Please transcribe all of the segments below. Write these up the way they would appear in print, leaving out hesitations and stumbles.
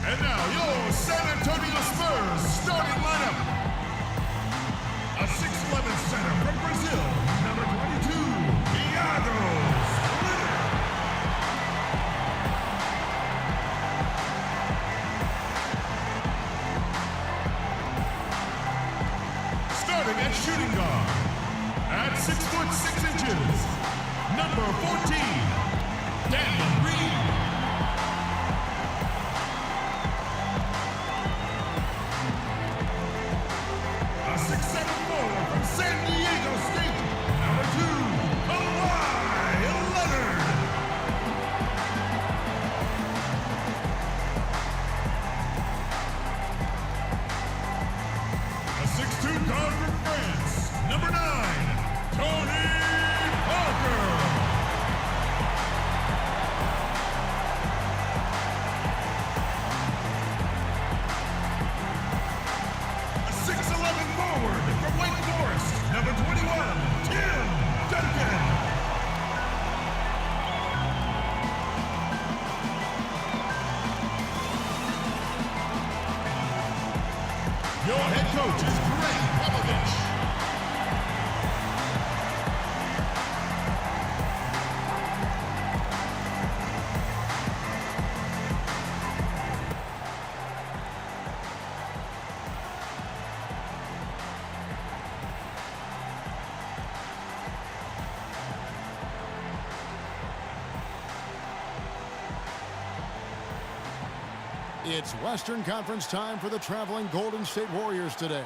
And now your San Antonio Spurs starting lineup. A 6'11" center from Brazil, number 22, Thiago. Starting at shooting guard, at 6'6", number 14, Daniel Green. A 6'7" forward from San Diego State, number 2, Kawhi Leonard. A 6'2" guard from France, number 9, Tony Parker. A 6'11" forward from Wake Forest, number 21, Tim Duncan. Your head coach is Greg Popovich. It's Western Conference time for the traveling Golden State Warriors today.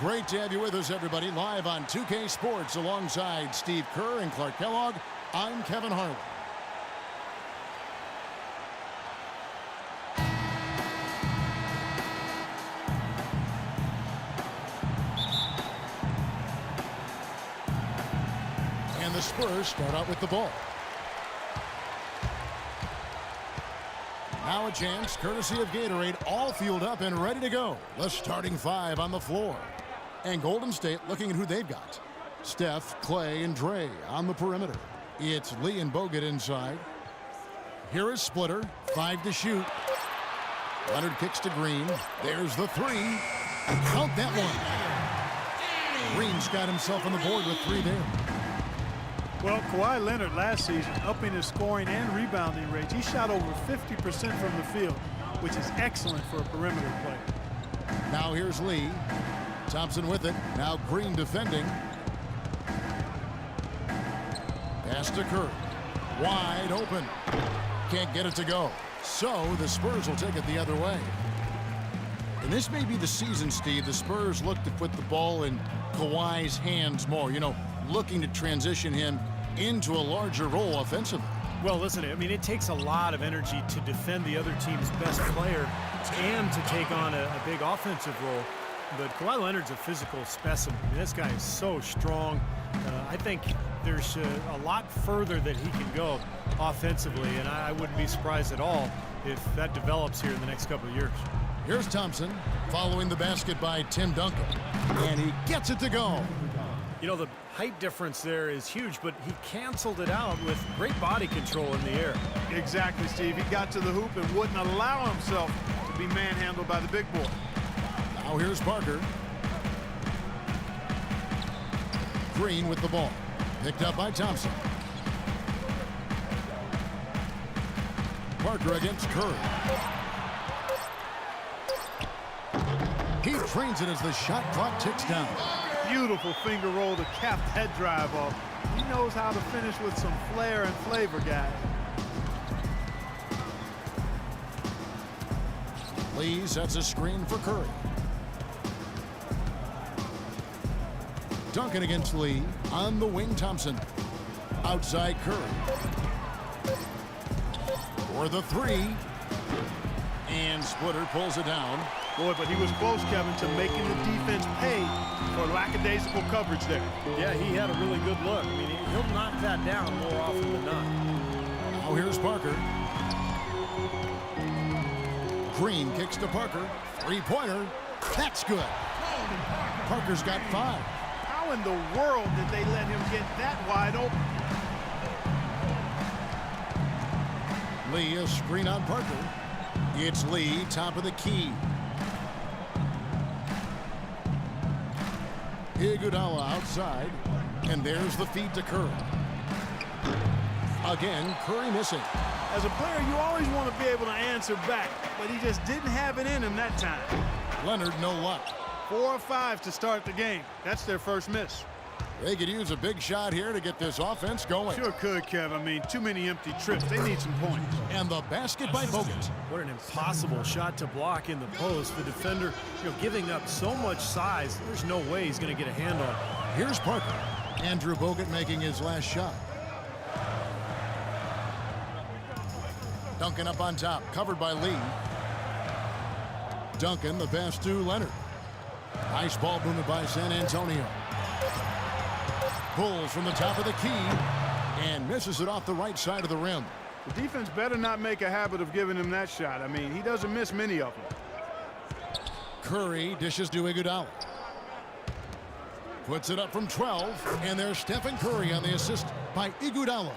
Great to have you with us, everybody, live on 2K Sports alongside Steve Kerr and Clark Kellogg. I'm Kevin Harlan. And the Spurs start out with the ball. Now a chance, courtesy of Gatorade, all fueled up and ready to go. The starting five on the floor. And Golden State looking at who they've got. Steph, Clay, and Dre on the perimeter. It's Lee and Bogut inside. Here is Splitter, 5 to shoot. Leonard kicks to Green. There's the 3. Count that one. Green's got himself on the board with 3 there. Well, Kawhi Leonard last season, upping his scoring and rebounding rates. He shot over 50% from the field, which is excellent for a perimeter player. Now here's Lee. Thompson with it. Now Green defending. Pass to Curry. Wide open. Can't get it to go. So the Spurs will take it the other way. And this may be the season, Steve. The Spurs look to put the ball in Kawhi's hands more. You know, looking to transition him into a larger role offensively. Well, listen, I mean, it takes a lot of energy to defend the other team's best player and to take on a big offensive role. But Kawhi Leonard's a physical specimen. I mean, this guy is so strong. I think there's a lot further that he can go offensively, and I wouldn't be surprised at all if that develops here in the next couple of years. Here's Thompson following the basket by Tim Duncan, and he gets it to go. You know, the height difference there is huge, but he canceled it out with great body control in the air. Exactly, Steve. He got to the hoop and wouldn't allow himself to be manhandled by the big boy. Now here's Parker. Green with the ball. Picked up by Thompson. Parker against Curry. He trains it as the shot clock ticks down. Beautiful finger roll to cap that drive off. He knows how to finish with some flair and flavor, guys. Lee sets a screen for Curry. Duncan against Lee. On the wing, Thompson. Outside Curry. For the 3. And Splitter pulls it down. Boy, but he was close, Kevin, to making the defense pay for lackadaisical coverage there. Yeah, he had a really good look. I mean, he'll knock that down more often than not. Now here's Parker. Green kicks to Parker. 3-pointer. That's good. Parker's got 5. How in the world did they let him get that wide open? Lee, a screen on Parker. It's Lee, top of the key. Iguodala outside, and there's the feed to Curry. Again, Curry missing. As a player, you always want to be able to answer back, but he just didn't have it in him that time. Leonard, no luck. 4 of 5 to start the game. That's their first miss. They could use a big shot here to get this offense going. Sure could, Kev. I mean, too many empty trips. They need some points. And the basket by Bogut. What an impossible shot to block in the post. The defender, giving up so much size, there's no way he's going to get a hand on it. Here's Parker. Andrew Bogut making his last shot. Duncan up on top, covered by Lee. Duncan, the pass to Leonard. Nice ball movement by San Antonio. Pulls from the top of the key and misses it off the right side of the rim. The defense better not make a habit of giving him that shot. I mean, he doesn't miss many of them. Curry dishes to Iguodala. Puts it up from 12, and there's Stephen Curry on the assist by Iguodala.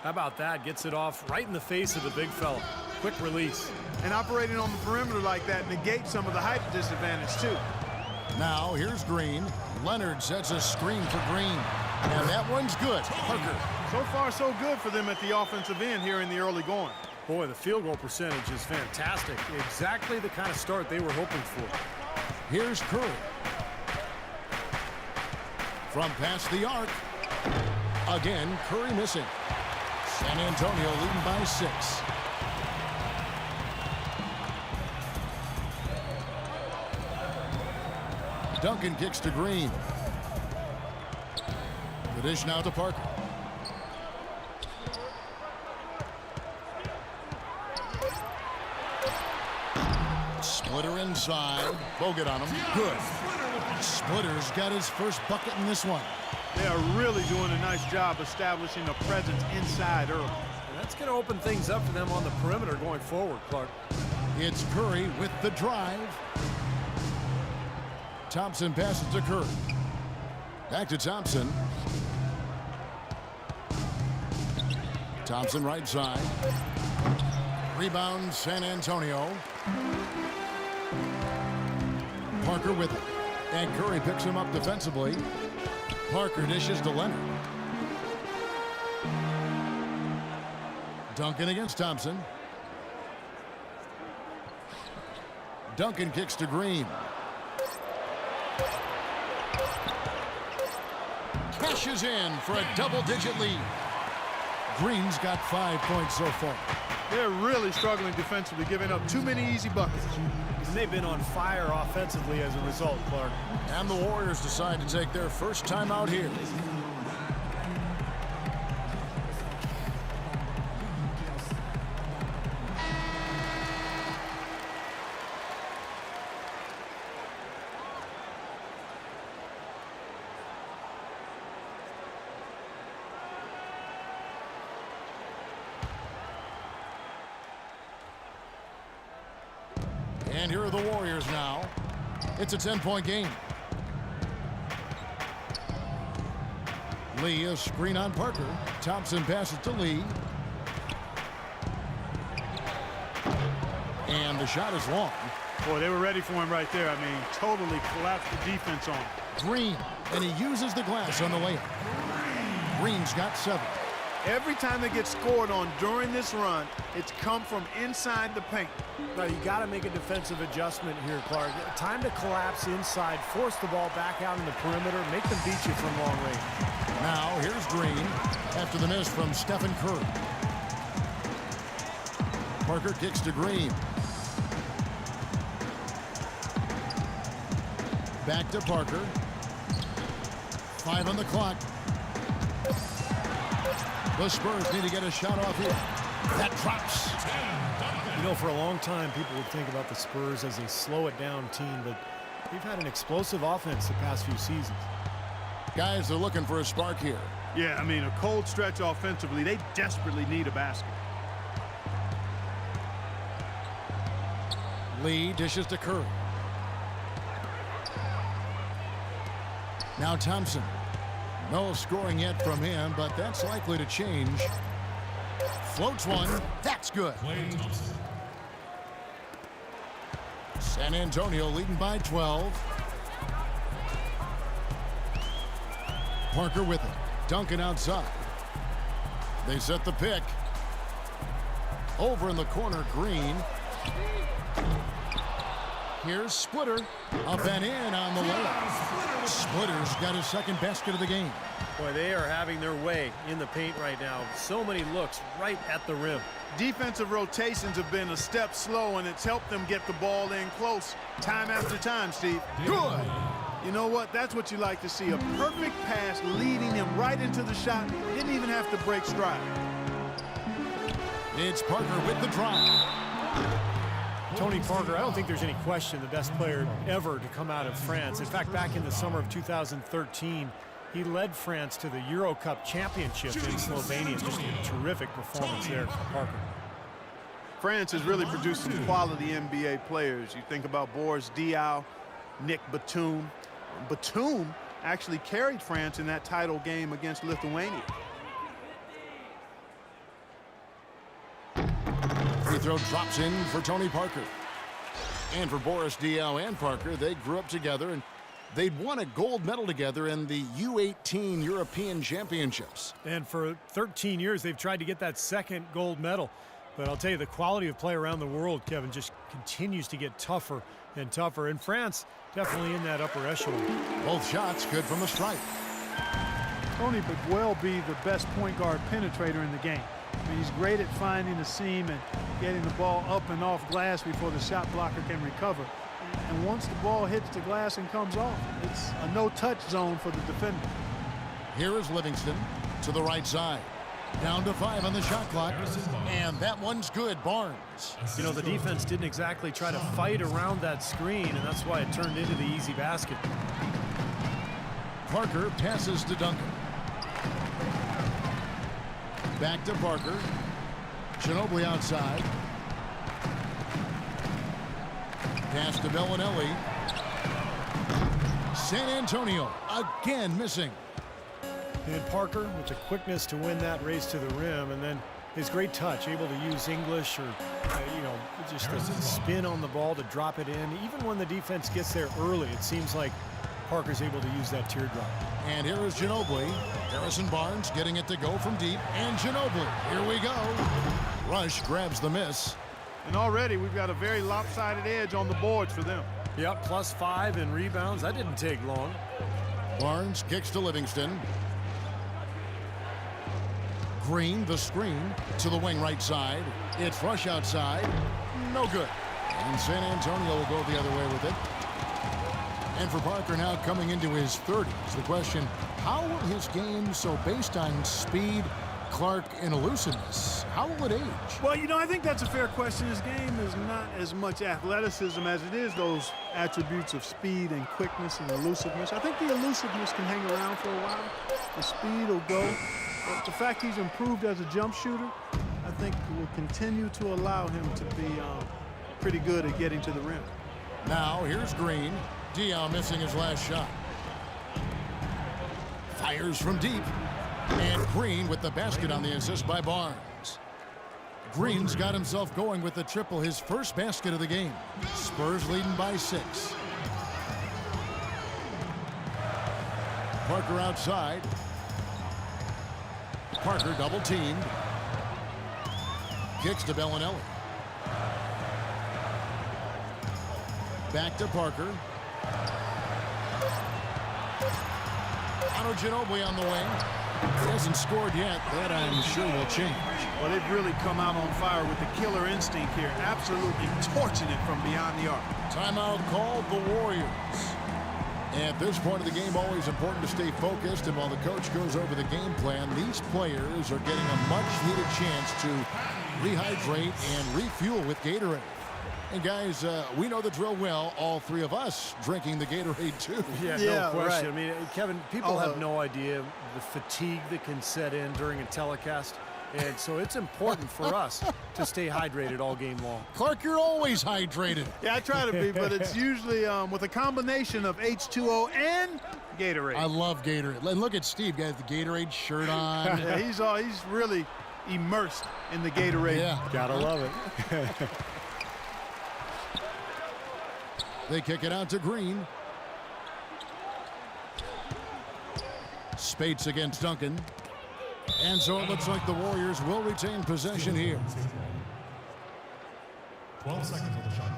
How about that? Gets it off right in the face of the big fella. Quick release. And operating on the perimeter like that negates some of the height disadvantage, too. Now, here's Green. Leonard sets a screen for Green. And that one's good. Parker. So far, so good for them at the offensive end here in the early going. Boy, the field goal percentage is fantastic. Exactly the kind of start they were hoping for. Here's Curry. From past the arc. Again, Curry missing. San Antonio leading by 6. Duncan kicks to Green. The dish now to Parker. Splitter inside. Bogut on him. Good. Splitter's got his first bucket in this one. They are really doing a nice job establishing a presence inside early. And that's going to open things up for them on the perimeter going forward, Clark. It's Curry with the drive. Thompson passes to Curry. Back to Thompson. Thompson right side. Rebound San Antonio. Parker with it. And Curry picks him up defensively. Parker dishes to Leonard. Duncan against Thompson. Duncan kicks to Green. Cashes in for a double-digit lead. Green's got 5 points so far. They're really struggling defensively, giving up too many easy buckets. And they've been on fire offensively as a result, Clark. And the Warriors decide to take their first time out here. And here are the Warriors now. It's a 10-point game. Lee, a screen on Parker. Thompson passes to Lee. And the shot is long. Boy, they were ready for him right there. I mean, totally collapsed the defense on him. Green, and he uses the glass on the layup. Green's got 7. Every time they get scored on during this run, it's come from inside the paint. Now, you got to make a defensive adjustment here, Clark. Time to collapse inside, force the ball back out in the perimeter, make them beat you from long range. Now, here's Green after the miss from Stephen Curry. Parker kicks to Green. Back to Parker. 5 on the clock. The Spurs need to get a shot off here. That drops. You know, for a long time, people would think about the Spurs as a slow-it-down team, but they've had an explosive offense the past few seasons. Guys are looking for a spark here. Yeah, I mean, a cold stretch offensively. They desperately need a basket. Lee dishes to Curry. Now Thompson. No scoring yet from him, but that's likely to change. Floats one. That's good. San Antonio leading by 12. Parker with it. Duncan outside. They set the pick. Over in the corner, Green. Here's Splitter. Up and in on the layup. Splitter's got his second basket of the game. Boy, they are having their way in the paint right now. So many looks right at the rim. Defensive rotations have been a step slow, and it's helped them get the ball in close time after time, Steve. Good. You know what? That's what you like to see. A perfect pass leading him right into the shot. Didn't even have to break stride. It's Parker with the drive. Tony Parker, I don't think there's any question the best player ever to come out of France. In fact, back in the summer of 2013, he led France to the Euro Cup championship in Slovenia. Just a terrific performance there for Parker. France has really produced some quality NBA players. You think about Boris Diaw, Nick Batum. Batum actually carried France in that title game against Lithuania. Free throw drops in for Tony Parker. And for Boris Diaw and Parker, they grew up together and they'd won a gold medal together in the U18 European Championships. And for 13 years, they've tried to get that second gold medal. But I'll tell you, the quality of play around the world, Kevin, just continues to get tougher and tougher. And France definitely in that upper echelon. Both shots good from the stripe. Tony could well be the best point guard penetrator in the game. I mean, he's great at finding the seam and getting the ball up and off glass before the shot blocker can recover. And once the ball hits the glass and comes off, it's a no-touch zone for the defender. Here is Livingston to the right side. Down to 5 on the shot clock. And that one's good, Barnes. You know, the defense didn't exactly try to fight around that screen, and that's why it turned into the easy basket. Parker passes to Duncan. Back to Parker. Ginobili outside. Pass to Bellinelli. San Antonio again missing. And Parker with the quickness to win that race to the rim, and then his great touch, able to use English or, just a spin on the ball to drop it in. Even when the defense gets there early, it seems like Parker's able to use that teardrop. And here is Ginobili. Harrison Barnes getting it to go from deep. And Ginobili, here we go. Rush grabs the miss. And already we've got a very lopsided edge on the boards for them. Yep, +5 in rebounds. That didn't take long. Barnes kicks to Livingston. Green, the screen, to the wing right side. It's Rush outside. No good. And San Antonio will go the other way with it. And for Parker now coming into his 30s, the question, how will his game, so based on speed, Clark, and elusiveness, how will it age? Well, I think that's a fair question. His game is not as much athleticism as it is those attributes of speed and quickness and elusiveness. I think the elusiveness can hang around for a while. The speed will go. But the fact he's improved as a jump shooter, I think will continue to allow him to be pretty good at getting to the rim. Now, here's Green. Diaw missing his last shot. Fires from deep. And Green with the basket on the assist by Barnes. Green's got himself going with the triple, his first basket of the game. Spurs leading by 6. Parker outside. Parker double teamed. Kicks to Bellinelli. Back to Parker. Ginobili on the wing. He hasn't scored yet. That I'm sure will change. Well, they've really come out on fire with the killer instinct here. Absolutely torching it from beyond the arc. Timeout called the Warriors. At this point of the game, always important to stay focused. And while the coach goes over the game plan, these players are getting a much-needed chance to rehydrate and refuel with Gatorade. And guys, we know the drill well. All three of us drinking the Gatorade too. Yeah, no question. Right. I mean, Kevin, people have no idea the fatigue that can set in during a telecast. And so it's important for us to stay hydrated all game long. Clark, you're always hydrated. Yeah, I try to be, but it's usually with a combination of H2O and Gatorade. I love Gatorade. And look at Steve, guys, the Gatorade shirt on. Yeah, he's really immersed in the Gatorade. Yeah. Gotta love it. They kick it out to Green. Spates against Duncan. And so it looks like the Warriors will retain possession here. 12 seconds on the shot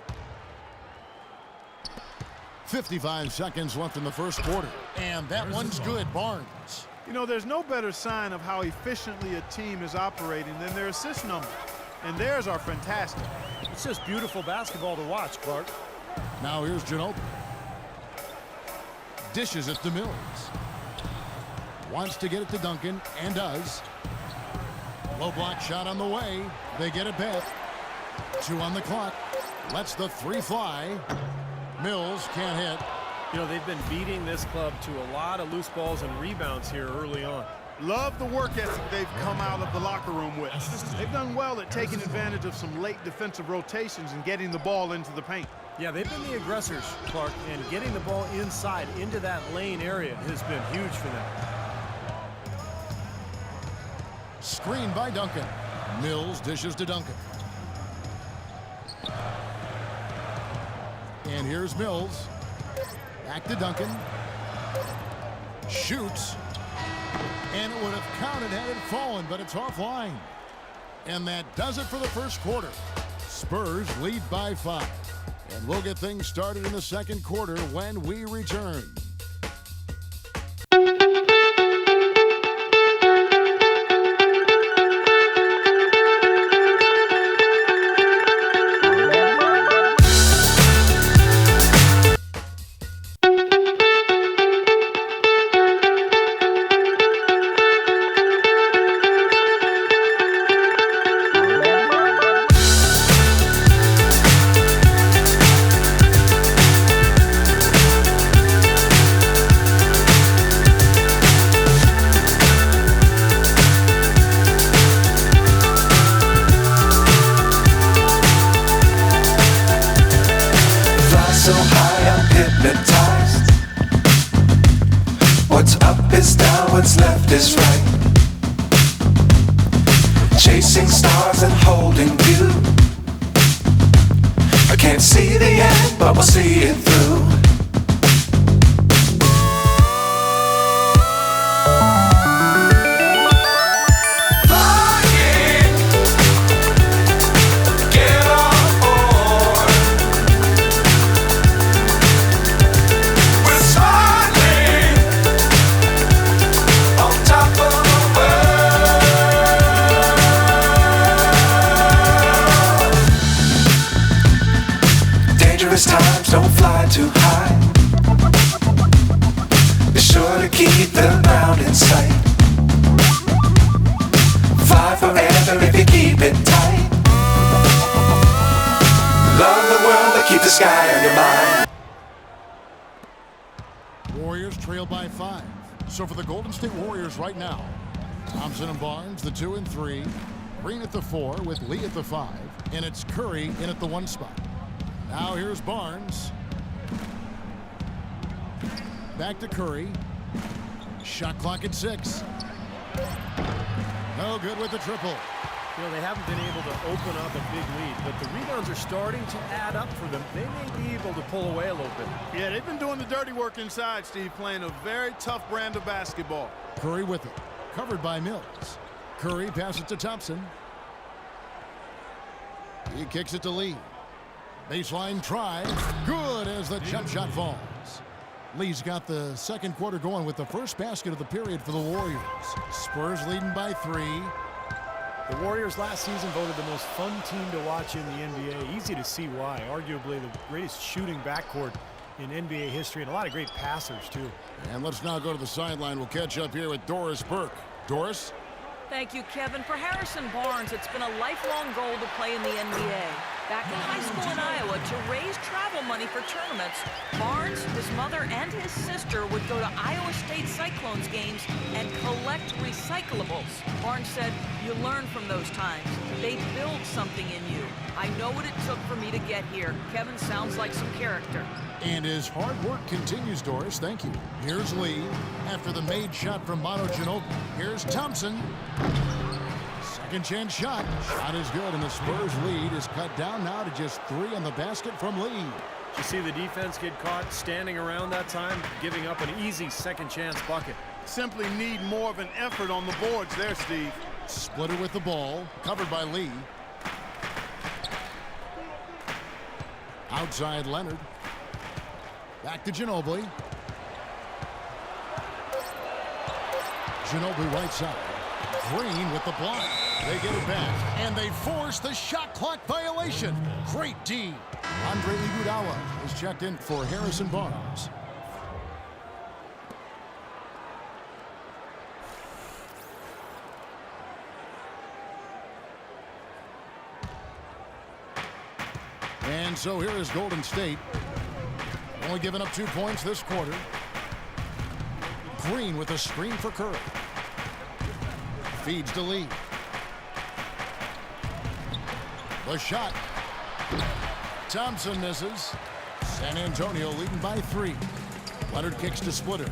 clock. 55 seconds left in the first quarter. And that one's good. Barnes. You know, there's no better sign of how efficiently a team is operating than their assist numbers. And theirs are fantastic. It's just beautiful basketball to watch, Clark. Now here's Ginobili. Dishes it to Mills. Wants to get it to Duncan, and does. Low block shot on the way. They get it back. 2 on the clock. Lets the 3 fly. Mills can't hit. You know, they've been beating this club to a lot of loose balls and rebounds here early on. Love the work ethic they've come out of the locker room with. They've done well at taking advantage of some late defensive rotations and getting the ball into the paint. Yeah, they've been the aggressors, Clark, and getting the ball inside into that lane area has been huge for them. Screen by Duncan. Mills dishes to Duncan. And here's Mills. Back to Duncan. Shoots. And it would have counted had it fallen, but it's offline. And that does it for the first quarter. Spurs lead by 5. And we'll get things started in the second quarter when we return. What's left is right. Chasing stars and holding you. I can't see the end, but we'll see it through. Times don't fly too high. Be sure to keep the ground in sight. Fly forever if you keep it tight. Love the world, but keep the sky on your mind. Warriors trail by 5. So for the Golden State Warriors right now, Thompson and Barnes, the 2 and 3. Green at the 4 with Lee at the 5. And it's Curry in at the 1 spot. Now here's Barnes. Back to Curry. Shot clock at 6. No good with the triple. You know, they haven't been able to open up a big lead, but the rebounds are starting to add up for them. They may be able to pull away a little bit. Yeah, they've been doing the dirty work inside, Steve, playing a very tough brand of basketball. Curry with it. Covered by Mills. Curry passes to Thompson. He kicks it to Lee. Baseline try. Good as the jump shot falls. Lee's got the second quarter going with the first basket of the period for the Warriors. Spurs leading by 3. The Warriors last season voted the most fun team to watch in the NBA. Easy to see why. Arguably the greatest shooting backcourt in NBA history, and a lot of great passers, too. And let's now go to the sideline. We'll catch up here with Doris Burke. Doris? Thank you, Kevin. For Harrison Barnes, it's been a lifelong goal to play in the NBA. Back in high school in Iowa, to raise travel money for tournaments, Barnes, his mother, and his sister would go to Iowa State Cyclones games and collect recyclables. Barnes said, "You learn from those times. They build something in you. I know what it took for me to get here." Kevin sounds like some character. And his hard work continues, Doris. Thank you. Here's Lee after the made shot from Ginobili. Here's Thompson. Second chance shot. Shot is good, and the Spurs lead is cut down now to just 3 on the basket from Lee. You see the defense get caught standing around that time, giving up an easy second chance bucket. Simply need more of an effort on the boards there, Steve. Splitter with the ball, covered by Lee. Outside Leonard. Back to Ginobili. Ginobili right side. Green with the block. They get it back, and they force the shot clock violation. Great D. Andre Iguodala is checked in for Harrison Barnes. And so here is Golden State. Only giving up 2 points this quarter. Green with a screen for Curry. Feeds to Lee. The shot. Thompson misses. San Antonio leading by 3. Leonard kicks to Splitter.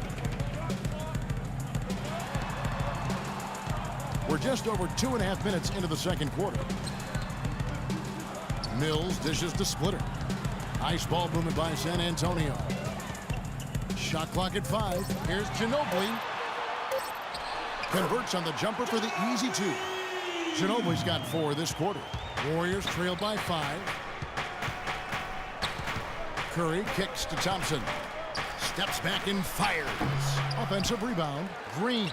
We're just over 2.5 minutes into the second quarter. Mills dishes to Splitter. Nice ball movement by San Antonio. Shot clock at 5. Here's Ginobili. Converts on the jumper for the easy 2. Ginobili's got 4 this quarter. Warriors trail by 5. Curry kicks to Thompson. Steps back and fires. Offensive rebound. Green.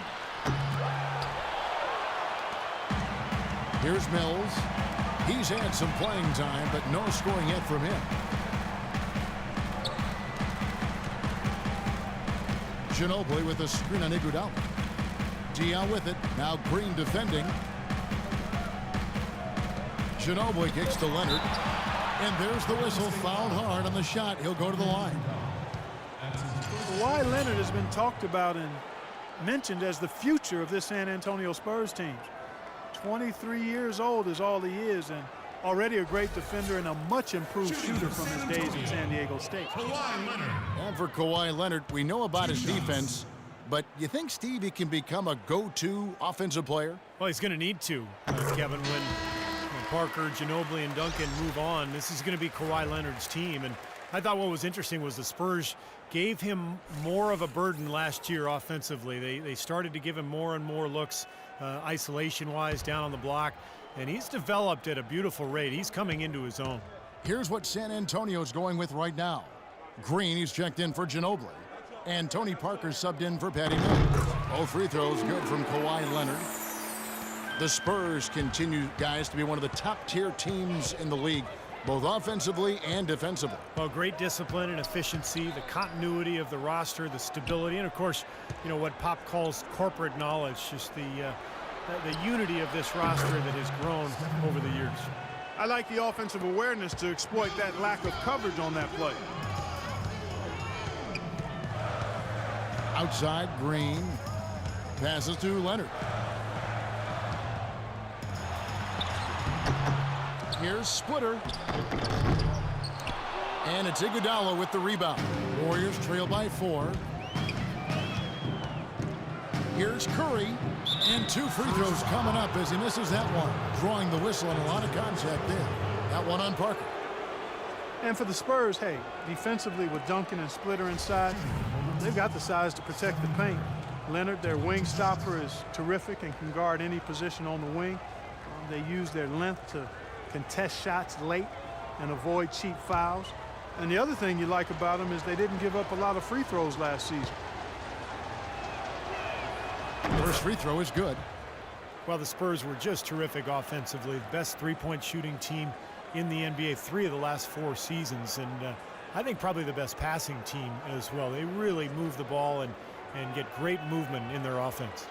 Here's Mills. He's had some playing time, but no scoring yet from him. Ginobili with a screen on Iguodala. Dion with it. Now Green defending. Ginobili kicks to Leonard. And there's the whistle. Fouled hard on the shot. He'll go to the line. Kawhi Leonard has been talked about and mentioned as the future of this San Antonio Spurs team. 23 years old is all he is, and already a great defender and a much improved shooter from his days at San Diego State. And for Kawhi Leonard, we know about his defense, but you think, Steve, he can become a go-to offensive player? Well, he's going to need to, Kevin, when Parker, Ginobili, and Duncan move on. This is going to be Kawhi Leonard's team, and I thought what was interesting was the Spurs gave him more of a burden last year offensively. They started to give him more and more looks isolation-wise down on the block, and he's developed at a beautiful rate. He's coming into his own. Here's what San Antonio's going with right now. Green, he's checked in for Ginobili, and Tony Parker's subbed in for Patty Mills. Both free throws good from Kawhi Leonard. The Spurs continue, guys, to be one of the top-tier teams in the league, both offensively and defensively. Well, great discipline and efficiency, the continuity of the roster, the stability, and of course, you know, what Pop calls corporate knowledge, just the unity of this roster that has grown over the years. I like the offensive awareness to exploit that lack of coverage on that play. Outside, Green passes to Leonard. Here's Splitter. And it's Iguodala with the rebound. Warriors trail by 4. Here's Curry. And 2 free throws coming up as he misses that one. Drawing the whistle and a lot of contact there. That one on Parker. And for the Spurs, hey, defensively with Duncan and Splitter inside, they've got the size to protect the paint. Leonard, their wing stopper, is terrific and can guard any position on the wing. They use their length to contest shots late and avoid cheap fouls. And the other thing you like about them is they didn't give up a lot of free throws last season. First free throw is good. Well, the Spurs were just terrific offensively. The best three-point shooting team in the NBA 3 of the last 4 seasons. And I think probably the best passing team as well. They really move the ball and get great movement in their offense.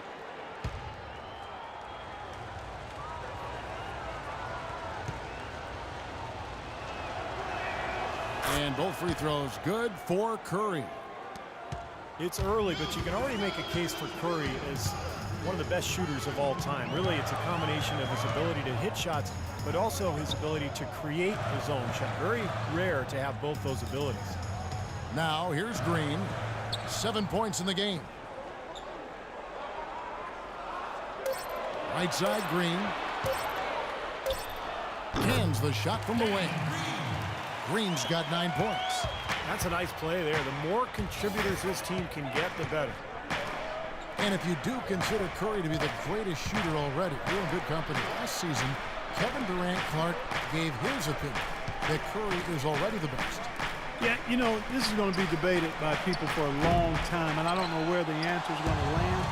And both free throws good for Curry. It's early, but you can already make a case for Curry as one of the best shooters of all time. Really, it's a combination of his ability to hit shots, but also his ability to create his own shot. Very rare to have both those abilities. Now, here's Green. 7 points in the game. Right side, Green. Hands the shot from the wing. Green's got 9 points. That's a nice play there. The more contributors his team can get, the better. And if you do consider Curry to be the greatest shooter already, you're in good company. Last season, Kevin Durant Clark gave his opinion that Curry is already the best. Yeah, you know, this is going to be debated by people for a long time, and I don't know where the answer is going to land.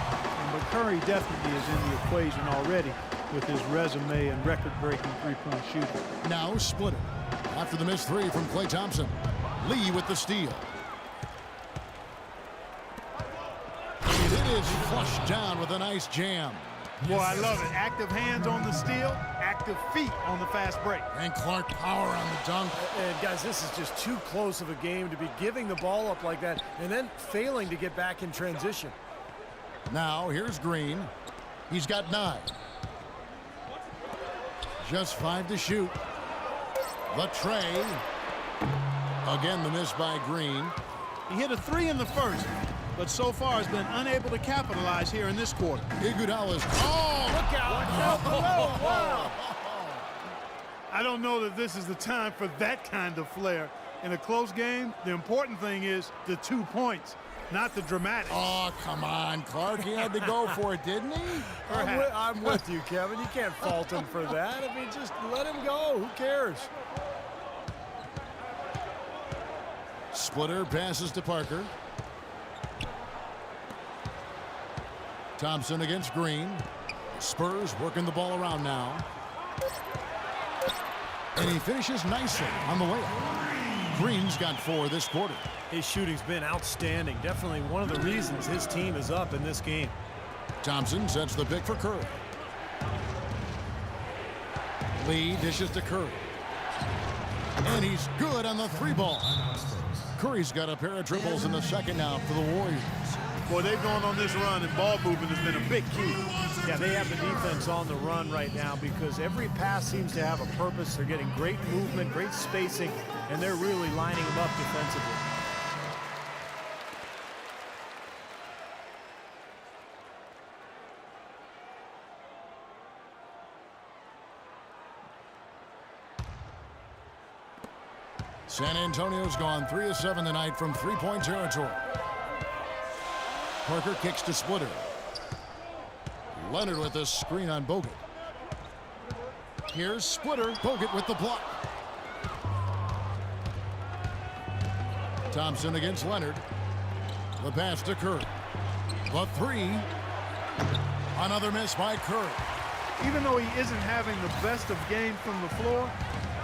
But Curry definitely is in the equation already with his resume and record-breaking three-point shooting. Now Splitter. After the missed three from Klay Thompson. Lee with the steal. And it is flushed down with a nice jam. Boy, I love it. Active hands on the steal, active feet on the fast break. And Clark power on the dunk. And guys, this is just too close of a game to be giving the ball up like that and then failing to get back in transition. Now here's Green. He's got 9. Just 5 to shoot. The tray. Again, the miss by Green. He hit a 3 in the first, but so far has been unable to capitalize here in this quarter. Iguodala's. Oh, look out! Wow. I don't know that this is the time for that kind of flair. In a close game, the important thing is the 2 points, not the dramatic. Oh, come on, Clark. He had to go for it, didn't he? I'm with you, Kevin. You can't fault him for that. I mean, just let him go. Who cares? Splitter passes to Parker. Thompson against Green. Spurs working the ball around now. And he finishes nicely on the layup. Green's got 4 this quarter. His shooting's been outstanding. Definitely one of the reasons his team is up in this game. Thompson sets the pick for Curry. Lee dishes to Curry. And he's good on the 3-ball. Curry's got a pair of dribbles in the second now for the Warriors. Boy, they've gone on this run, and ball movement has been a big key. Yeah, they have the defense on the run right now because every pass seems to have a purpose. They're getting great movement, great spacing, and they're really lining them up defensively. San Antonio's gone 3 of 7 tonight from three-point territory. Parker kicks to Splitter. Leonard with a screen on Bogut. Here's Splitter. Bogut with the block. Thompson against Leonard. The pass to Curry. The 3. Another miss by Curry. Even though he isn't having the best of game from the floor,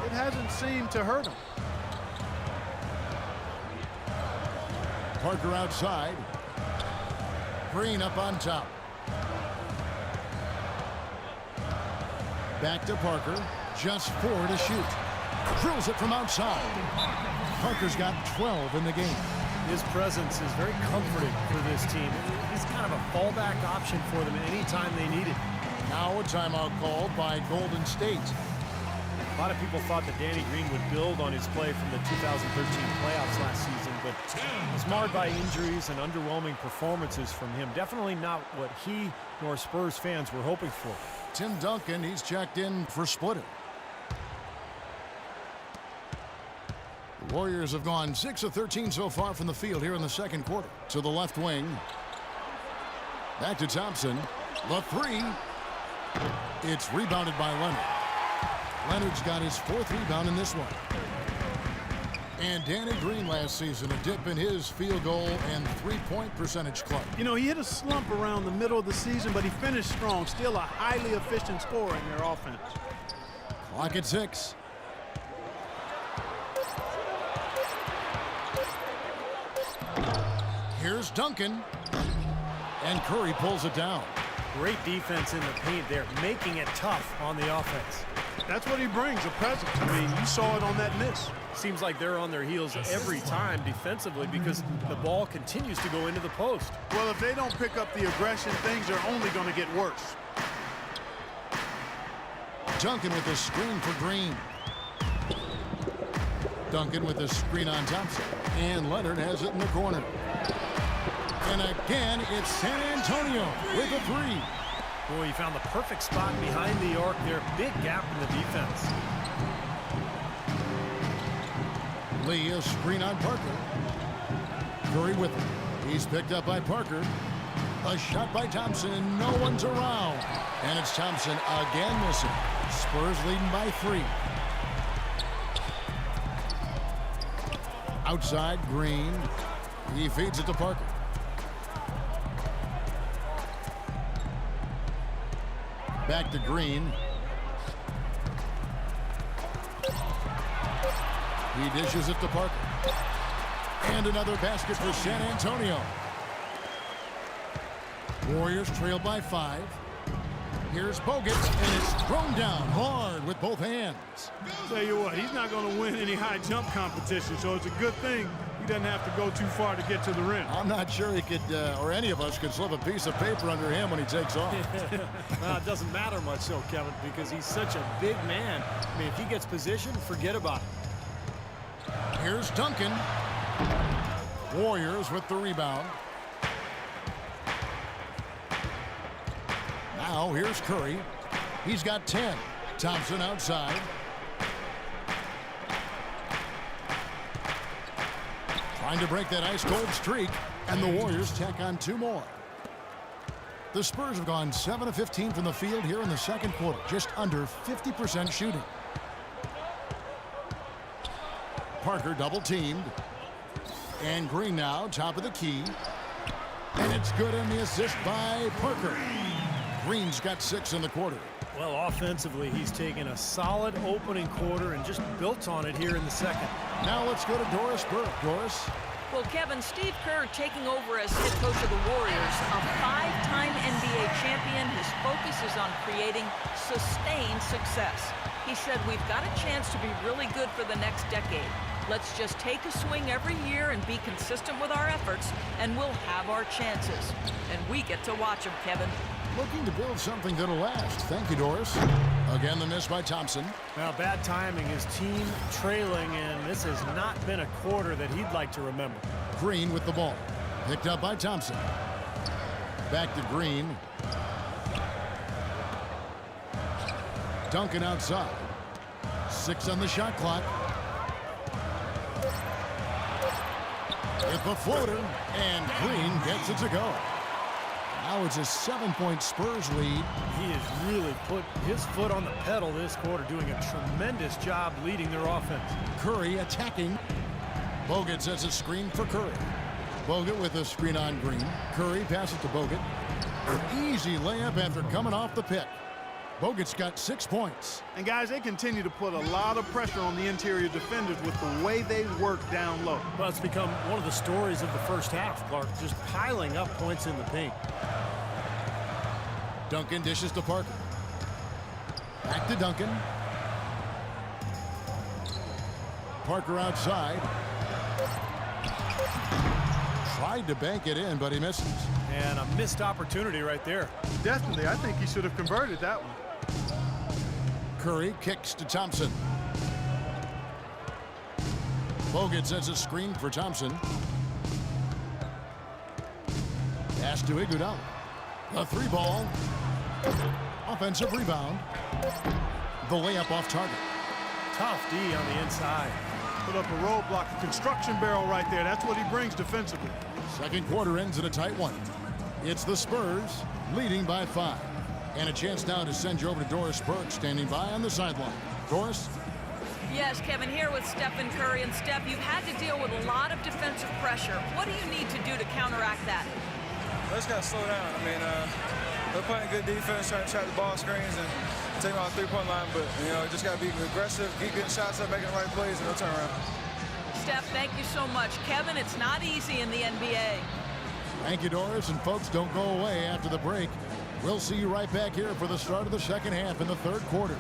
it hasn't seemed to hurt him. Parker outside. Green up on top. Back to Parker. Just 4 to shoot. Drills it from outside. Parker's got 12 in the game. His presence is very comforting for this team. He's kind of a fallback option for them anytime they need it. Now a timeout called by Golden State. A lot of people thought that Danny Green would build on his play from the 2013 playoffs last season, but was marred by injuries and underwhelming performances from him. Definitely not what he nor Spurs fans were hoping for. Tim Duncan, he's checked in for Splitter. The Warriors have gone 6 of 13 so far from the field here in the second quarter. To the left wing. Back to Thompson. The 3. It's rebounded by Leonard. Leonard's got his 4th rebound in this one. And Danny Green last season, a dip in his field goal and 3-point percentage club. You know, he hit a slump around the middle of the season, but he finished strong. Still a highly efficient scorer in their offense. Clock at 6. Here's Duncan. And Curry pulls it down. Great defense in the paint there, making it tough on the offense. That's what he brings, a presence. I mean, you saw it on that miss. Seems like they're on their heels every time defensively because the ball continues to go into the post. Well, if they don't pick up the aggression, things are only going to get worse. Duncan with the screen for Green. Duncan with the screen on Thompson. And Leonard has it in the corner. And again, it's San Antonio with a 3. Boy, he found the perfect spot behind the arc there. Big gap in the defense. Lee, a screen on Parker. Curry with him. He's picked up by Parker. A shot by Thompson, and no one's around. And it's Thompson again missing. Spurs leading by 3. Outside, Green. He feeds it to Parker. Back to Green. He dishes it to Parker. And another basket for San Antonio. Warriors trail by 5. Here's Bogut, and it's thrown down hard with both hands. Tell you what, he's not going to win any high jump competition, so it's a good thing he doesn't have to go too far to get to the rim. I'm not sure he could, or any of us could slip a piece of paper under him when he takes off. Well, it doesn't matter much so, Kevin, because he's such a big man. I mean, if he gets position, forget about it. Here's Duncan. Warriors with the rebound. Now here's Curry. He's got 10. Thompson outside. Trying to break that ice-cold streak, and the Warriors tack on 2 more. The Spurs have gone 7 of 15 from the field here in the second quarter, just under 50% shooting. Parker double-teamed. And Green now, top of the key. And it's good in the assist by Parker. Green's got 6 in the quarter. Well, offensively, he's taken a solid opening quarter and just built on it here in the second. Now let's go to Doris Burke. Doris? Well, Kevin, Steve Kerr taking over as head coach of the Warriors, a 5-time NBA champion. His focus is on creating sustained success. He said, we've got a chance to be really good for the next decade. Let's just take a swing every year and be consistent with our efforts, and we'll have our chances. And we get to watch them, Kevin. Looking to build something that'll last. Thank you, Doris. Again, the miss by Thompson. Now, bad timing. His team trailing, and this has not been a quarter that he'd like to remember. Green with the ball. Picked up by Thompson. Back to Green. Duncan outside. 6 on the shot clock. With the floater, and Green gets it to go. Now it's a 7-point Spurs lead. He has really put his foot on the pedal this quarter, doing a tremendous job leading their offense. Curry attacking. Bogut sets a screen for Curry. Bogut with a screen on Green. Curry passes to Bogut. An easy layup after coming off the pick. Bogut's got 6 points. And guys, they continue to put a lot of pressure on the interior defenders with the way they work down low. Well, it's become one of the stories of the first half, Clark, just piling up points in the paint. Duncan dishes to Parker. Back to Duncan. Parker outside. Tried to bank it in, but he misses. And a missed opportunity right there. Definitely, I think he should have converted that one. Curry kicks to Thompson. Bogut sets a screen for Thompson. Pass to Iguodala. A 3-ball. Offensive rebound. The layup off target. Tough D on the inside. Put up a roadblock, a construction barrel right there. That's what he brings defensively. Second quarter ends in a tight one. It's the Spurs leading by 5. And a chance now to send you over to Doris Burke, standing by on the sideline. Doris? Yes, Kevin, here with Stephen Curry. And Steph, you've had to deal with a lot of defensive pressure. What do you need to do to counteract that? I just got to slow down. I mean, they're playing good defense, trying to track the ball screens and take them out the 3-point line. But, you know, just got to be aggressive, keep getting shots up, making the right plays, and no turnaround. Steph, thank you so much. Kevin, it's not easy in the NBA. Thank you, Doris. And folks, don't go away after the break. We'll see you right back here for the start of the second half in the third quarter.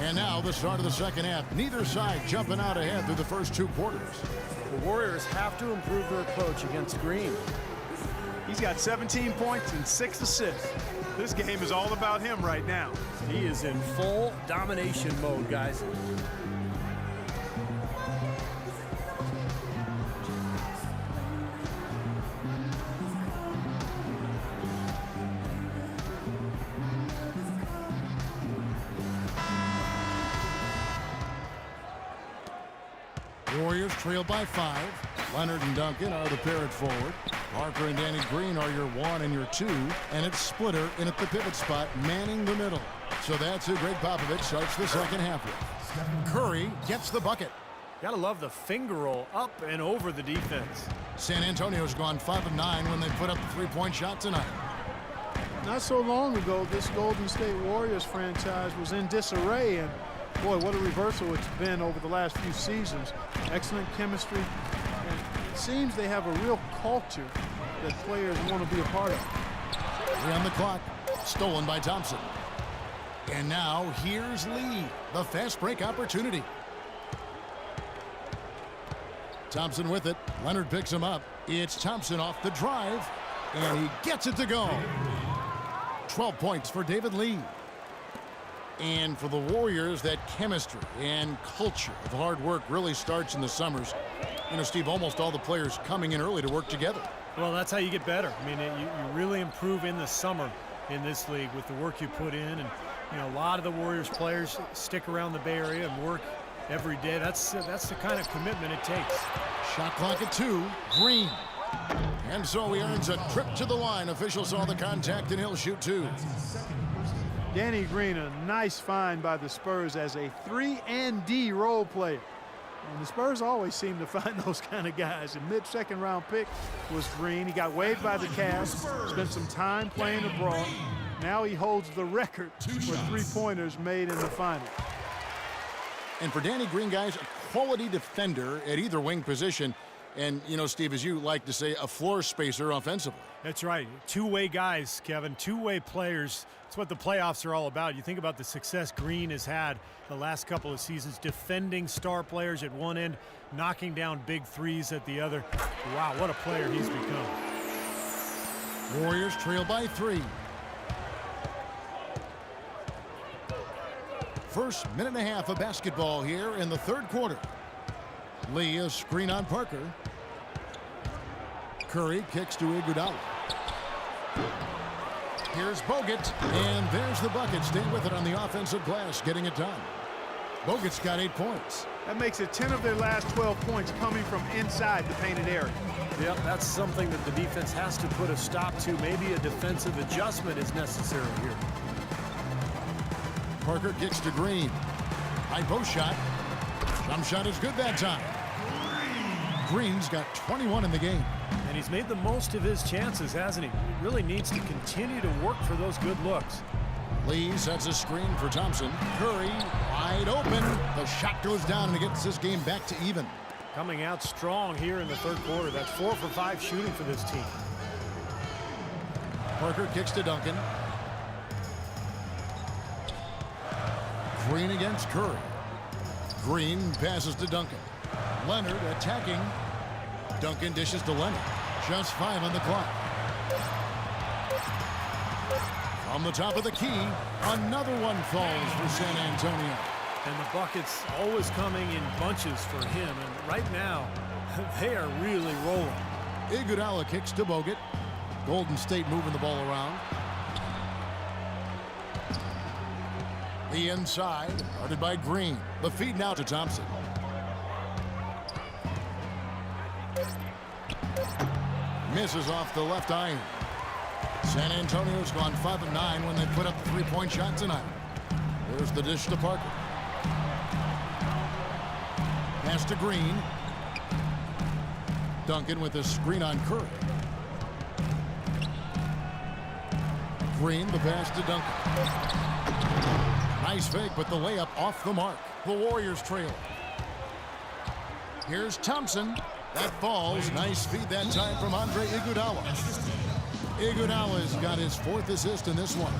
And now the start of the second half. Neither side jumping out ahead through the first 2 quarters. The Warriors have to improve their approach against Green. He's got 17 points and 6 assists. This game is all about him right now. He is in full domination mode, guys. Warriors trail by 5. Leonard and Duncan are the pair at forward. Parker and Danny Green are your 1 and your 2. And it's Splitter in at the pivot spot, manning the middle. So that's who Greg Popovich starts the second half with. Curry gets the bucket. Gotta love the finger roll up and over the defense. San Antonio's gone 5 of 9 when they put up the 3-point shot tonight. Not so long ago, this Golden State Warriors franchise was in disarray, and boy, what a reversal it's been over the last few seasons. Excellent chemistry, and it seems they have a real culture that players want to be a part of. 3 on the clock, stolen by Thompson. And now here's Lee, the fast break opportunity. Thompson with it. Leonard picks him up. It's Thompson off the drive, and he gets it to go. 12 points for David Lee. And for the Warriors, that chemistry and culture of hard work really starts in the summers. You know, Steve, almost all the players coming in early to work together. Well, that's how you get better. I mean, you really improve in the summer in this league with the work you put in. And, you know, a lot of the Warriors players stick around the Bay Area and work every day. That's the kind of commitment it takes. Shot clock at 2. Green. And so he earns a trip to the line. Officials saw the contact, and he'll shoot 2. Danny Green, a nice find by the Spurs as a 3-and-D role player. And the Spurs always seem to find those kind of guys. A mid-second round pick was Green. He got waived by the Cavs, spent some time playing abroad. Now he holds the record for 3-pointers made in the final. And for Danny Green, guys, a quality defender at either wing position. And, you know, Steve, as you like to say, a floor spacer offensively. That's right. Two-way guys, Kevin. Two-way players. That's what the playoffs are all about. You think about the success Green has had the last couple of seasons, defending star players at one end, knocking down big threes at the other. Wow, what a player he's become. Warriors trail by 3. First minute and a half of basketball here in the third quarter. Lee, a screen on Parker. Curry kicks to Iguodala. Here's Bogut, and there's the bucket. Stay with it on the offensive glass, getting it done. Bogut's got 8 points. That makes it 10 of their last 12 points coming from inside the painted area. Yep, that's something that the defense has to put a stop to. Maybe a defensive adjustment is necessary here. Parker kicks to Green. High post shot. Jump shot is good that time. Green's got 21 in the game. And he's made the most of his chances, hasn't he? He really needs to continue to work for those good looks. Lee sets a screen for Thompson. Curry wide open. The shot goes down and it gets this game back to even. Coming out strong here in the third quarter. That's 4 for 5 shooting for this team. Parker kicks to Duncan. Green against Curry. Green passes to Duncan. Leonard attacking. Duncan dishes to Leonard. Just 5 on the clock. From the top of the key, another one falls for San Antonio. And the buckets always coming in bunches for him. And right now, they are really rolling. Iguodala kicks to Bogut. Golden State moving the ball around. The inside, guarded by Green. The feed now to Thompson. Misses off the left iron. San Antonio's gone 5 of 9 when they put up the 3-point shot tonight. There's the dish to Parker. Pass to Green. Duncan with a screen on Curry. Green, the pass to Duncan. Nice fake, but the layup off the mark. The Warriors trail. Here's Thompson. That falls. Nice feed that time from Andre Iguodala. Iguodala's got his 4th assist in this one.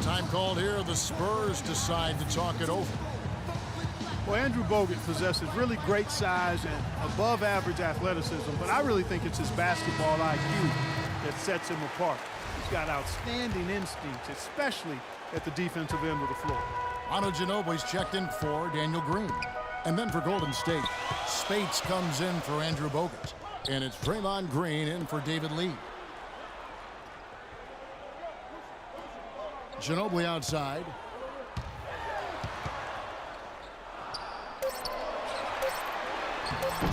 Time called here. The Spurs decide to talk it over. Well, Andrew Bogut possesses really great size and above-average athleticism, but I really think it's his basketball IQ that sets him apart. He's got outstanding instincts, especially at the defensive end of the floor. Manu Ginobili's checked in for Daniel Green. And then for Golden State, Spates comes in for Andrew Bogut. And it's Draymond Green in for David Lee. Ginobili outside.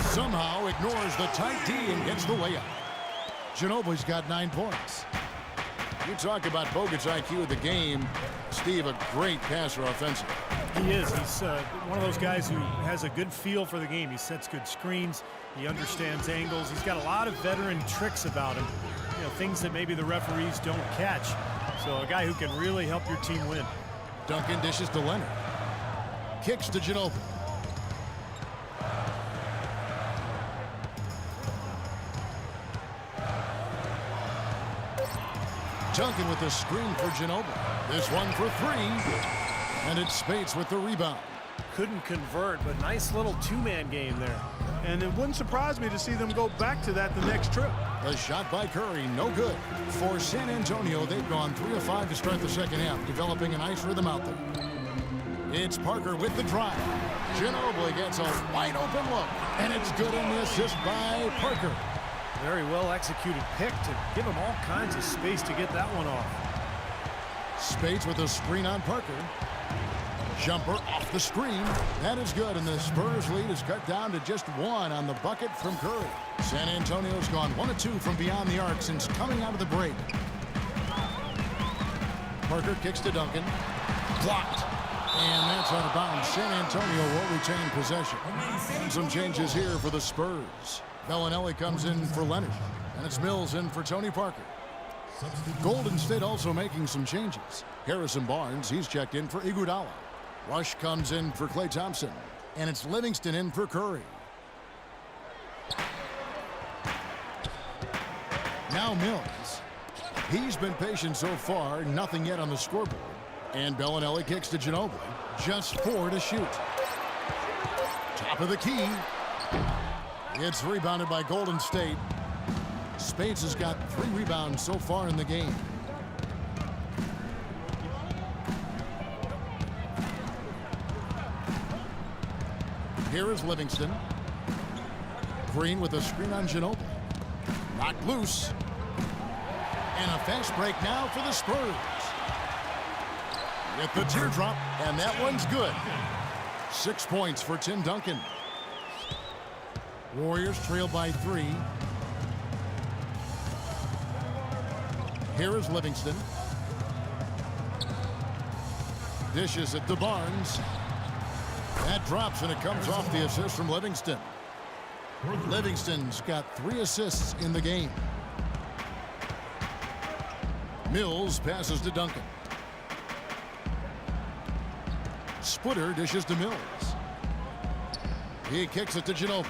Somehow ignores the tight D and gets the layup. Ginobili's got 9 points. You talk about Bogut's IQ of the game. Steve, a great passer offensively. He is. He's one of those guys who has a good feel for the game. He sets good screens. He understands angles. He's got a lot of veteran tricks about him. You know, things that maybe the referees don't catch. So a guy who can really help your team win. Duncan dishes to Leonard. Kicks to Ginobili. Duncan with the screen for Ginobili. This one for 3. And it's Spates with the rebound. Couldn't convert, but nice little two-man game there. And it wouldn't surprise me to see them go back to that the next trip. The shot by Curry, no good. For San Antonio, they've gone 3 of 5 to start the second half, developing a nice rhythm out there. It's Parker with the drive. Ginobili gets a wide open look, and it's good in the assist by Parker. Very well executed pick to give him all kinds of space to get that one off. Spates with a screen on Parker. Jumper off the screen. That is good, and the Spurs lead is cut down to just 1 on the bucket from Curry. San Antonio's gone 1 of 2 from beyond the arc since coming out of the break. Parker kicks to Duncan. Blocked. And that's out of bounds. San Antonio will retain possession. And some changes here for the Spurs. Bellinelli comes in for Leonard. And it's Mills in for Tony Parker. Golden State also making some changes. Harrison Barnes, he's checked in for Iguodala. Rush comes in for Klay Thompson. And it's Livingston in for Curry. Now Mills. He's been patient so far, nothing yet on the scoreboard. And Bellinelli kicks to Ginobili. Just 4 to shoot. Top of the key. It's rebounded by Golden State. Spates has got 3 rebounds so far in the game. Here is Livingston. Green with a screen on Ginobili. Knocked loose. And a fast break now for the Spurs. With the teardrop, and that one's good. 6 points for Tim Duncan. Warriors trail by 3. Here is Livingston. Dishes it to Barnes. That drops, and it comes off the assist from Livingston. Livingston's got 3 assists in the game. Mills passes to Duncan. Splitter dishes to Mills. He kicks it to Ginobili.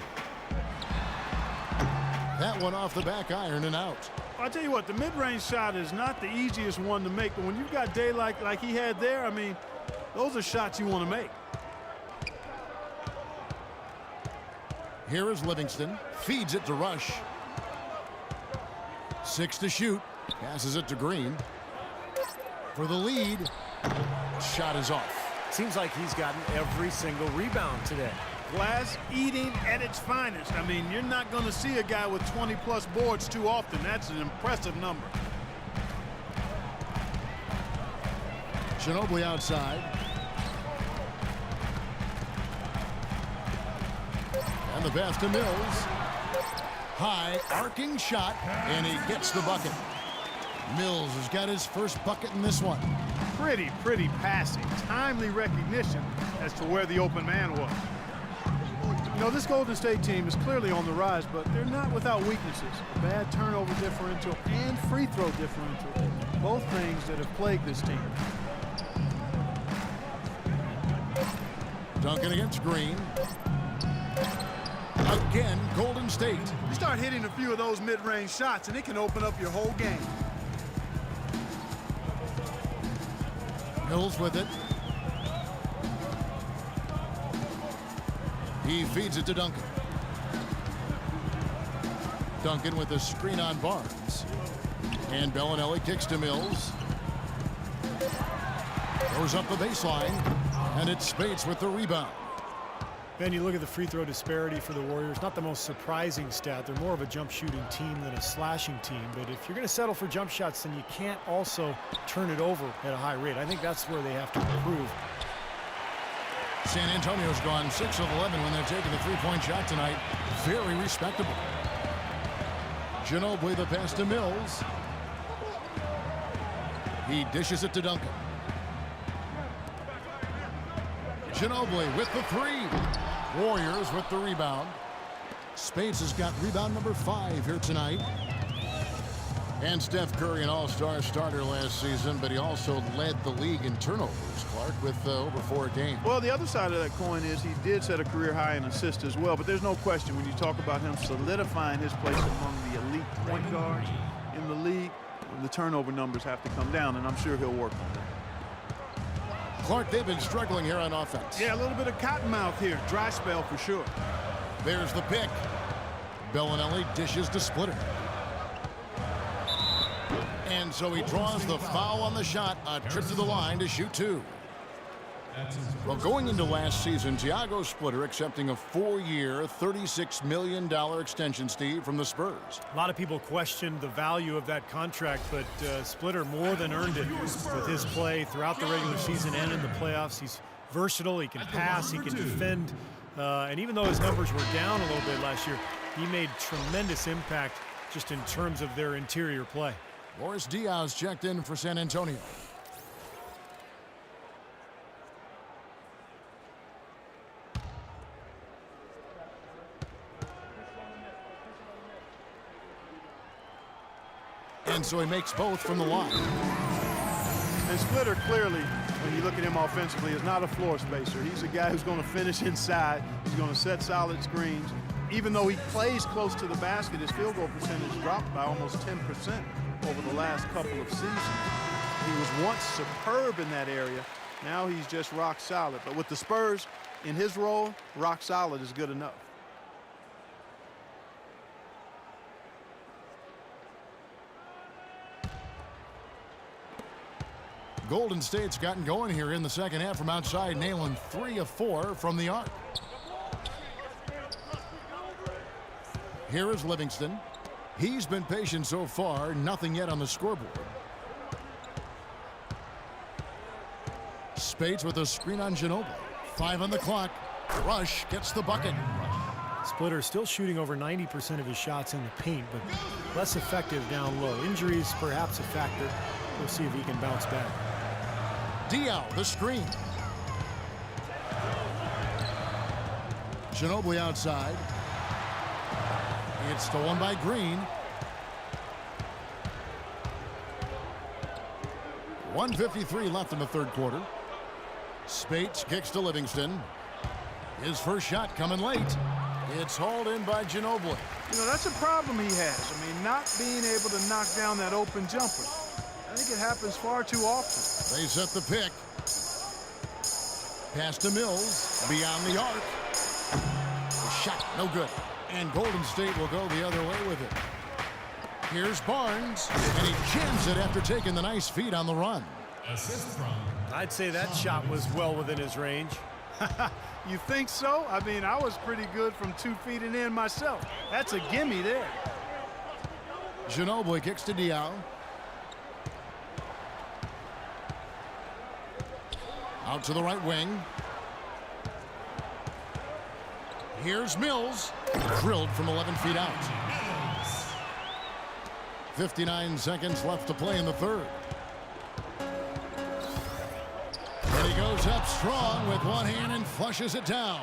That one off the back iron and out. I'll tell you what, the mid-range shot is not the easiest one to make, but when you've got daylight like he had there, I mean, those are shots you want to make. Here is Livingston. Feeds it to Rush. 6 to shoot. Passes it to Green. For the lead. Shot is off. Seems like he's gotten every single rebound today. Glass eating at its finest. I mean, you're not going to see a guy with 20-plus boards too often. That's an impressive number. Ginobili outside. And the pass to Mills. High arcing shot, and he gets the bucket. Mills has got his first bucket in this one. Pretty passing. Timely recognition as to where the open man was. You know, this Golden State team is clearly on the rise, but they're not without weaknesses. A bad turnover differential and free throw differential. Both things that have plagued this team. Duncan against Green. Again, Golden State. You start hitting a few of those mid-range shots, and it can open up your whole game. Mills with it. He feeds it to Duncan. Duncan with a screen on Barnes. And Bellinelli kicks to Mills. Goes up the baseline. And it's Spates with the rebound. Ben, you look at the free throw disparity for the Warriors. Not the most surprising stat. They're more of a jump shooting team than a slashing team. But if you're going to settle for jump shots, then you can't also turn it over at a high rate. I think that's where they have to improve. San Antonio's gone 6 of 11 when they've taken the three-point shot tonight. Very respectable. Ginobili the pass to Mills. He dishes it to Duncan. Ginobili with the three. Warriors with the rebound. Spates has got rebound number 5 here tonight. And Steph Curry, an all-star starter last season, but he also led the league in turnovers, Clark, with over 4 games. Well, the other side of that coin is he did set a career high in assists as well, but there's no question when you talk about him solidifying his place among the elite point guards in the league, the turnover numbers have to come down, and I'm sure he'll work on that. Clark, they've been struggling here on offense. Yeah, a little bit of cottonmouth here. Dry spell for sure. There's the pick. Bellinelli dishes to Splitter. And so he draws the foul on the shot. A trip to the line to shoot 2. Well, going into last season, Thiago Splitter accepting a 4-year, $36 million extension, Steve, from the Spurs. A lot of people questioned the value of that contract, but Splitter more than earned it with his play throughout the regular season and in the playoffs. He's versatile, he can pass, he can defend, and even though his numbers were down a little bit last year, he made tremendous impact just in terms of their interior play. Boris Diaz checked in for San Antonio. And so he makes both from the line. And Splitter clearly, when you look at him offensively, is not a floor spacer. He's a guy who's going to finish inside. He's going to set solid screens. Even though he plays close to the basket, his field goal percentage dropped by almost 10% over the last couple of seasons. He was once superb in that area. Now he's just rock solid. But with the Spurs, in his role, rock solid is good enough. Golden State's gotten going here in the second half from outside, nailing 3 of 4 from the arc. Here is Livingston. He's been patient so far, nothing yet on the scoreboard. Spates with a screen on Ginobili. 5 on the clock. Rush gets the bucket. Splitter still shooting over 90% of his shots in the paint, but less effective down low. Injuries perhaps a factor. We'll see if he can bounce back. Diaw, the screen. Ginobili outside. It's stolen by Green. 1:53 left in the third quarter. Spates kicks to Livingston. His first shot coming late. It's hauled in by Ginobili. You know, that's a problem he has. I mean, not being able to knock down that open jumper. I think it happens far too often. They set the pick. Pass to Mills. Beyond the arc. The shot, no good. And Golden State will go the other way with it. Here's Barnes. And he jams it after taking the nice feed on the run. Assist from. I'd say that shot was well within his range. You think so? I mean, I was pretty good from 2 feet and in myself. That's a gimme there. Ginobili kicks to Diaw. Out to the right wing. Here's Mills. Drilled from 11 feet out. 59 seconds left to play in the third. And he goes up strong with one hand and flushes it down.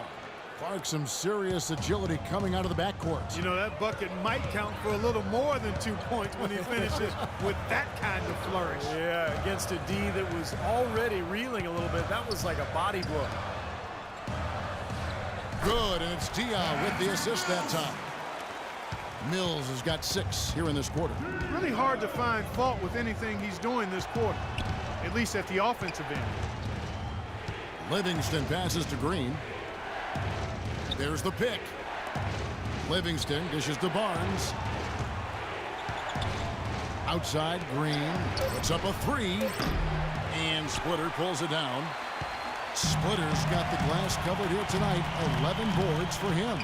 Clark, some serious agility coming out of the backcourt. You know, that bucket might count for a little more than 2 points when he finishes with that kind of flourish. Yeah, against a D that was already reeling a little bit. That was like a body blow. Good, and it's Diaw with the assist that time. Mills has got 6 here in this quarter. Really hard to find fault with anything he's doing this quarter, at least at the offensive end. Livingston passes to Green. There's the pick. Livingston dishes to Barnes. Outside, Green puts up a three. And Splitter pulls it down. Splitter's got the glass covered here tonight. 11 boards for him.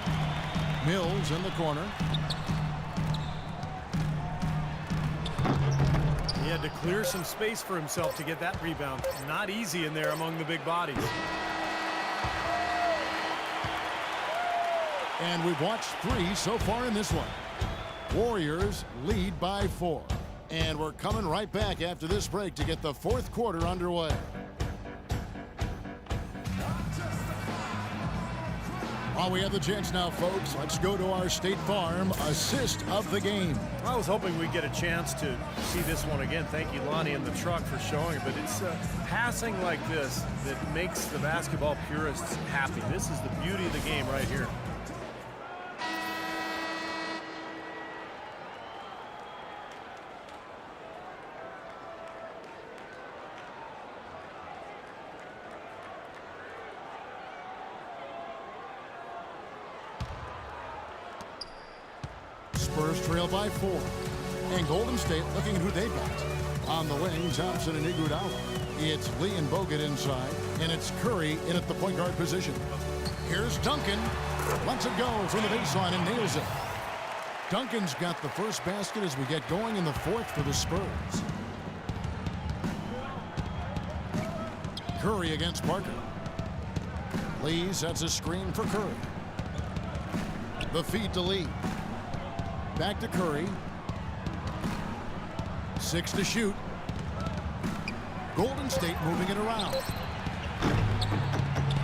Mills in the corner. He had to clear some space for himself to get that rebound. Not easy in there among the big bodies. And we've watched 3 so far in this one. Warriors lead by 4. And we're coming right back after this break to get the fourth quarter underway. While we have the chance now, folks, let's go to our State Farm assist of the game. I was hoping we'd get a chance to see this one again. Thank you, Lonnie, and the truck for showing it. But it's passing like this that makes the basketball purists happy. This is the beauty of the game right here. Spurs trail by 4. And Golden State looking at who they've got. On the wing, Thompson and Iguodala. It's Lee and Bogut inside. And it's Curry in at the point guard position. Here's Duncan. Lets it go from the baseline and nails it. Duncan's got the first basket as we get going in the fourth for the Spurs. Curry against Parker. Lee sets a screen for Curry. The feed to Lee. Back to Curry. 6 to shoot. Golden State moving it around.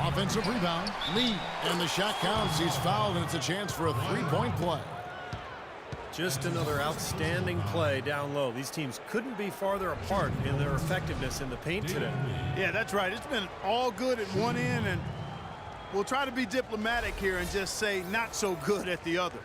Offensive rebound. Lee. And the shot counts. He's fouled, and it's a chance for a three-point play. Just another outstanding play down low. These teams couldn't be farther apart in their effectiveness in the paint today. Yeah, that's right. It's been all good at one end, and we'll try to be diplomatic here and just say not so good at the other.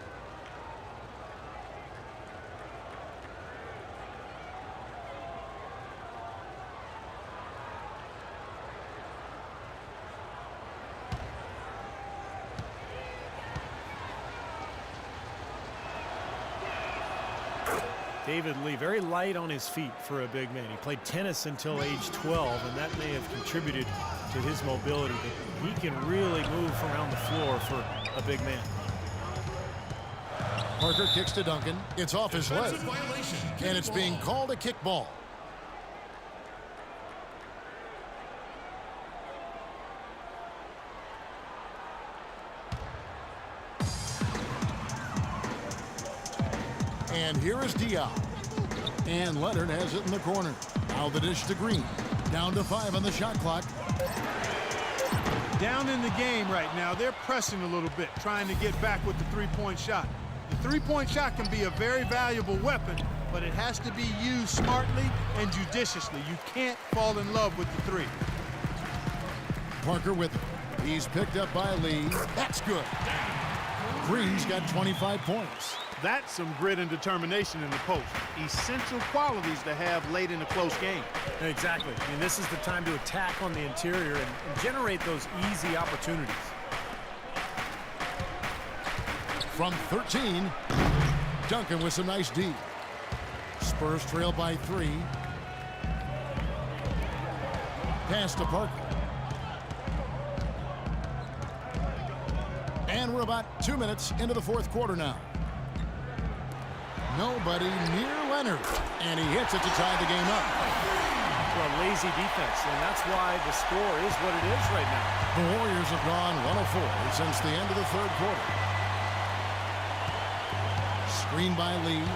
David Lee, very light on his feet for a big man. He played tennis until age 12, and that may have contributed to his mobility. But he can really move around the floor for a big man. Parker kicks to Duncan. It's off his leg. And it's being called a kickball. And here is Diop. And Leonard has it in the corner. Now the dish to Green. Down to 5 on the shot clock. Down in the game right now, they're pressing a little bit, trying to get back with the three-point shot. The three-point shot can be a very valuable weapon, but it has to be used smartly and judiciously. You can't fall in love with the three. Parker with it. He's picked up by Lee. That's good. Green's got 25 points. That's some grit and determination in the post. Essential qualities to have late in a close game. Exactly. I mean, this is the time to attack on the interior and generate those easy opportunities. From 13, Duncan with some nice D. Spurs trail by 3. Pass to Parker. And we're about 2 minutes into the fourth quarter now. Nobody near Leonard. And he hits it to tie the game up. For a lazy defense, and that's why the score is what it is right now. The Warriors have gone 1 of 4 since the end of the third quarter. Screen by Lee.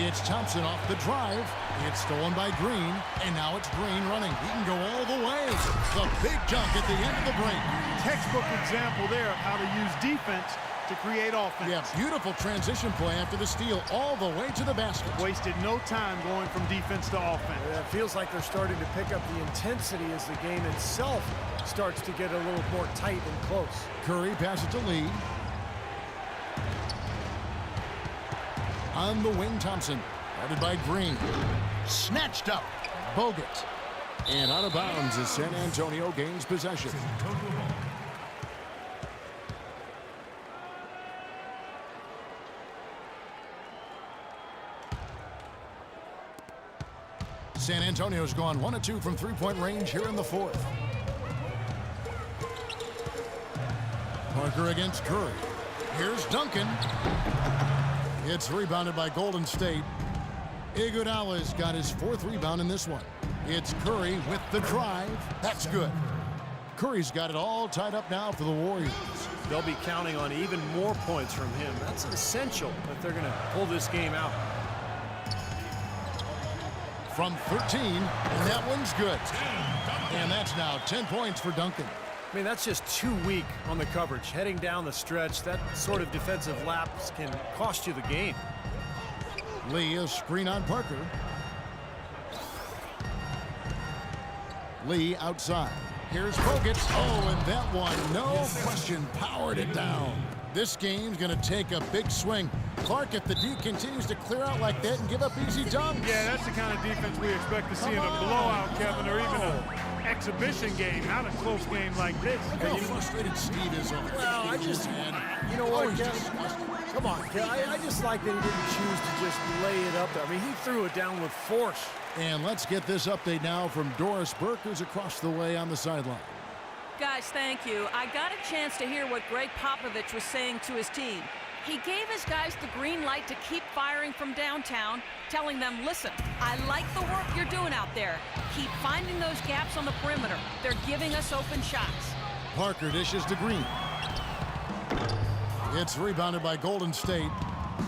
It's Thompson off the drive. It's stolen by Green, and now it's Green running. He can go all the way. The big dunk at the end of the break. Textbook example there of how to use defense to create offense. Yeah, beautiful transition play after the steal all the way to the basket. Wasted no time going from defense to offense. It feels like they're starting to pick up the intensity as the game itself starts to get a little more tight and close. Curry passes to Lee. On the wing, Thompson. Guarded by Green. Snatched up. Bogut. And out of bounds as San Antonio gains possession. San Antonio's gone 1 of 2 from three-point range here in the fourth. Parker against Curry. Here's Duncan. It's rebounded by Golden State. Iguodala's got his 4th rebound in this one. It's Curry with the drive. That's good. Curry's got it all tied up now for the Warriors. They'll be counting on even more points from him. That's essential if they're going to pull this game out. From 13, and that one's good. And that's now 10 points for Duncan. I mean, that's just too weak on the coverage. Heading down the stretch, that sort of defensive lapse can cost you the game. Lee, a screen on Parker. Lee outside. Here's Bogut. Oh, and that one, no question, powered it down. This game's going to take a big swing. Clark, if the D continues to clear out like that and give up easy dunks. Yeah, that's the kind of defense we expect to see in a blowout, Kevin, or even an exhibition game, not a close game like this. Look how frustrated Steve is over Well, I just, you know what, Kevin? Come on, Kevin. I just like that he didn't choose to just lay it up there. I mean, he threw it down with force. And let's get this update now from Doris Burke, who's across the way on the sideline. Guys, thank you. I got a chance to hear what Greg Popovich was saying to his team. He gave his guys the green light to keep firing from downtown, telling them, listen, I like the work you're doing out there. Keep finding those gaps on the perimeter. They're giving us open shots. Parker dishes to Green. It's rebounded by Golden State.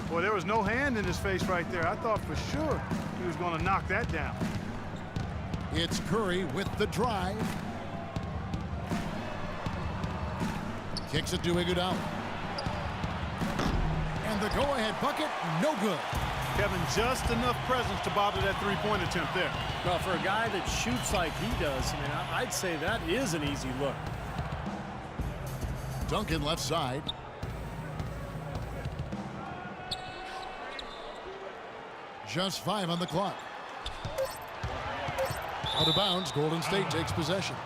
Boy, there was no hand in his face right there. I thought for sure he was going to knock that down. It's Curry with the drive. Kicks it to Iguodala. And the go-ahead bucket, no good. Kevin, just enough presence to bother that three-point attempt there. Well, for a guy that shoots like he does, I mean, I'd say that is an easy look. Duncan left side. Just 5 on the clock. Out of bounds, Golden State takes possession.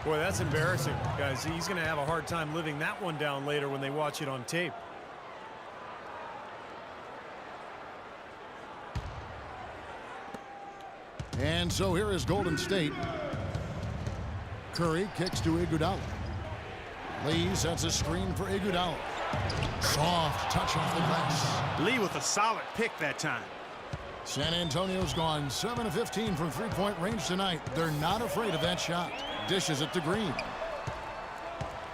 Boy, that's embarrassing, guys. He's going to have a hard time living that one down later when they watch it on tape. And so here is Golden State. Curry kicks to Iguodala. Lee sets a screen for Iguodala. Soft touch off the glass. Lee with a solid pick that time. San Antonio's gone 7 of 15 from three-point range tonight. They're not afraid of that shot. Dishes it to Green.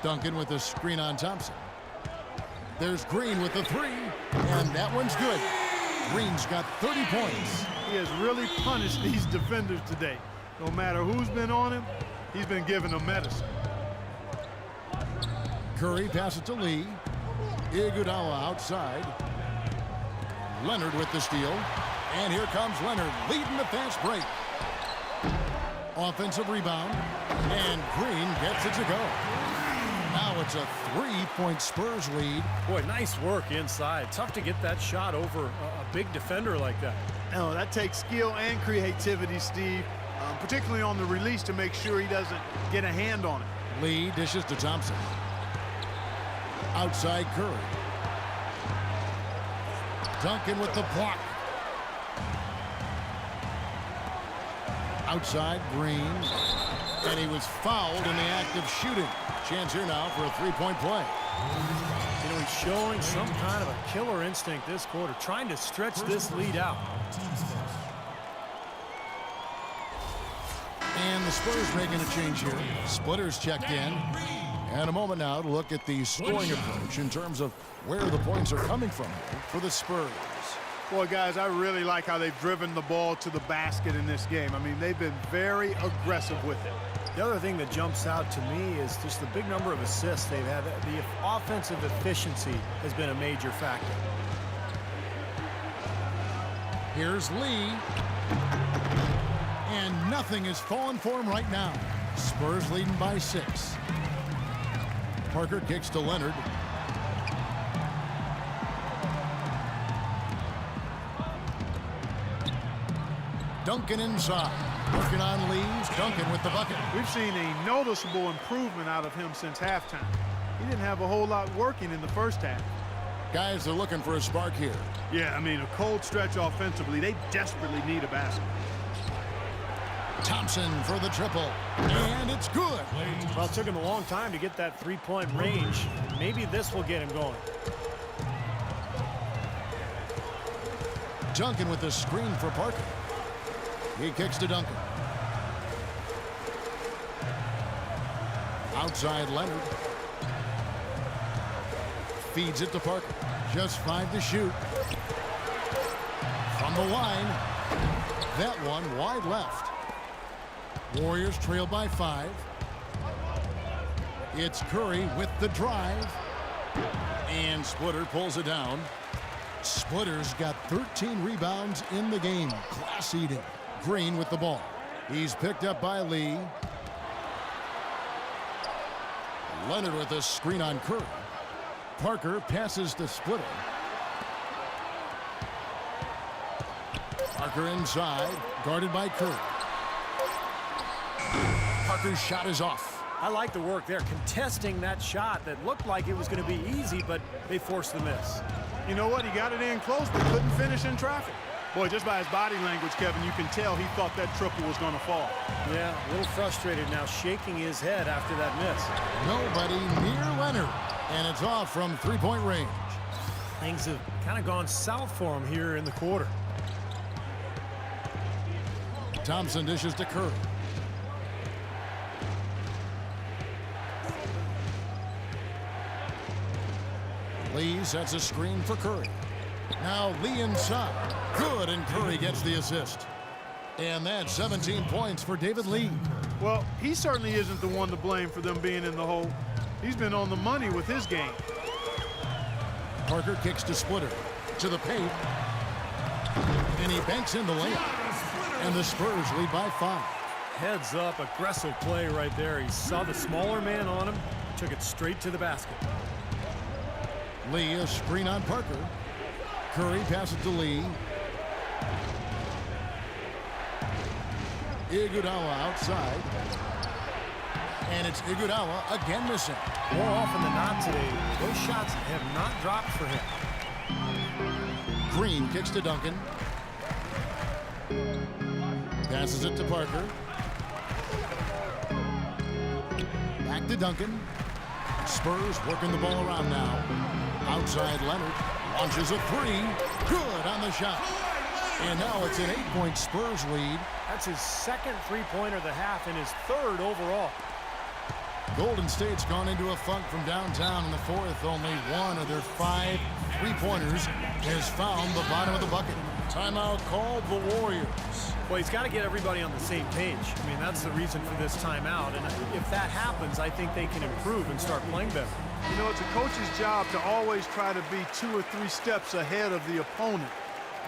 Duncan with a screen on Thompson. There's Green with the 3, and that one's good. Green's got 30 points. He has really punished these defenders today. No matter who's been on him, he's been giving them medicine. Curry passes to Lee. Iguodala outside. Leonard with the steal. And here comes Leonard leading the fast break. Offensive rebound. And Green gets it to go. Now it's a 3-point Spurs lead. Boy, nice work inside. Tough to get that shot over a big defender like that. Oh, that takes skill and creativity, Steve, particularly on the release to make sure he doesn't get a hand on it. Lee dishes to Thompson. Outside Curry. Duncan with the block. Outside Green. And he was fouled in the act of shooting. Chance here now for a 3-point play. You know, he's showing some kind of a killer instinct this quarter, trying to stretch this lead out. And the Spurs making a change here. Splitters checked in. And a moment now to look at the scoring approach in terms of where the points are coming from for the Spurs. Boy, guys, I really like how they've driven the ball to the basket in this game. I mean, they've been very aggressive with it. The other thing that jumps out to me is just the big number of assists they've had. The offensive efficiency has been a major factor. Here's Lee. And nothing is falling for him right now. Spurs leading by 6. Parker kicks to Leonard. Duncan inside. Working on Lee's. Duncan with the bucket. We've seen a noticeable improvement out of him since halftime. He didn't have a whole lot working in the first half. Guys are looking for a spark here. Yeah, I mean, a cold stretch offensively. They desperately need a basket. Thompson for the triple. And it's good. Well, it took him a long time to get that three-point range. Maybe this will get him going. Duncan with the screen for Parker. He kicks to Duncan. Outside Leonard. Feeds it to Parker. Just 5 to shoot. From the line. That one wide left. Warriors trail by 5. It's Curry with the drive. And Splitter pulls it down. Splitter's got 13 rebounds in the game. Class eating. Green with the ball. He's picked up by Lee. Leonard with a screen on Curry. Parker passes to Splitter. Parker inside, guarded by Curry. Parker's shot is off. I like the work there, contesting that shot that looked like it was going to be easy, but they forced the miss. You know what? He got it in close, but couldn't finish in traffic. Boy, just by his body language, Kevin, you can tell he thought that triple was going to fall. Yeah, a little frustrated now, shaking his head after that miss. Nobody near Leonard, and it's off from three-point range. Things have kind of gone south for him here in the quarter. Thompson dishes to Curry. Lee sets a screen for Curry. Now Lee inside. Good, and Curry gets the assist. And that's 17 points for David Lee. Well, he certainly isn't the one to blame for them being in the hole. He's been on the money with his game. Parker kicks to Splitter. To the paint. And he banks in the layup. And the Spurs lead by 5. Heads up, aggressive play right there. He saw the smaller man on him, took it straight to the basket. Lee, a screen on Parker. Curry passes to Lee. Iguodala outside. And it's Iguodala again missing. More often than not today, those shots have not dropped for him. Green kicks to Duncan. Passes it to Parker. Back to Duncan. Spurs working the ball around now. Outside Leonard. Launches a three. Good on the shot. And now it's an 8-point Spurs lead. That's his second three-pointer of the half and his third overall. Golden State's gone into a funk from downtown in the fourth. Only one of their 5 three-pointers has found the bottom of the bucket. Timeout called the Warriors. Well, he's got to get everybody on the same page. I mean, that's the reason for this timeout. And if that happens, I think they can improve and start playing better. You know, it's a coach's job to always try to be 2 or 3 steps ahead of the opponent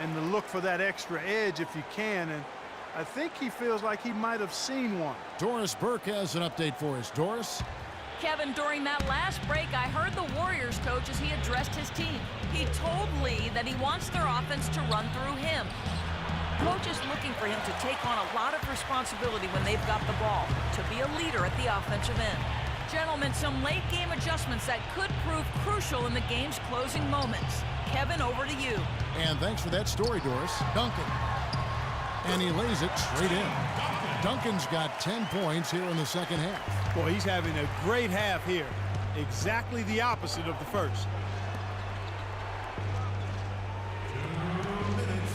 and to look for that extra edge if you can. And I think he feels like he might have seen one. Doris Burke has an update for us. Doris? Kevin, during that last break, I heard the Warriors coach as he addressed his team. He told Lee that he wants their offense to run through him. Coach is looking for him to take on a lot of responsibility when they've got the ball, to be a leader at the offensive end. Gentlemen, some late game adjustments that could prove crucial in the game's closing moments. Kevin, over to you. And thanks for that story, Doris. Duncan. And he lays it straight in. Duncan's got 10 points here in the second half. Boy, he's having a great half here. Exactly the opposite of the first. 2 minutes.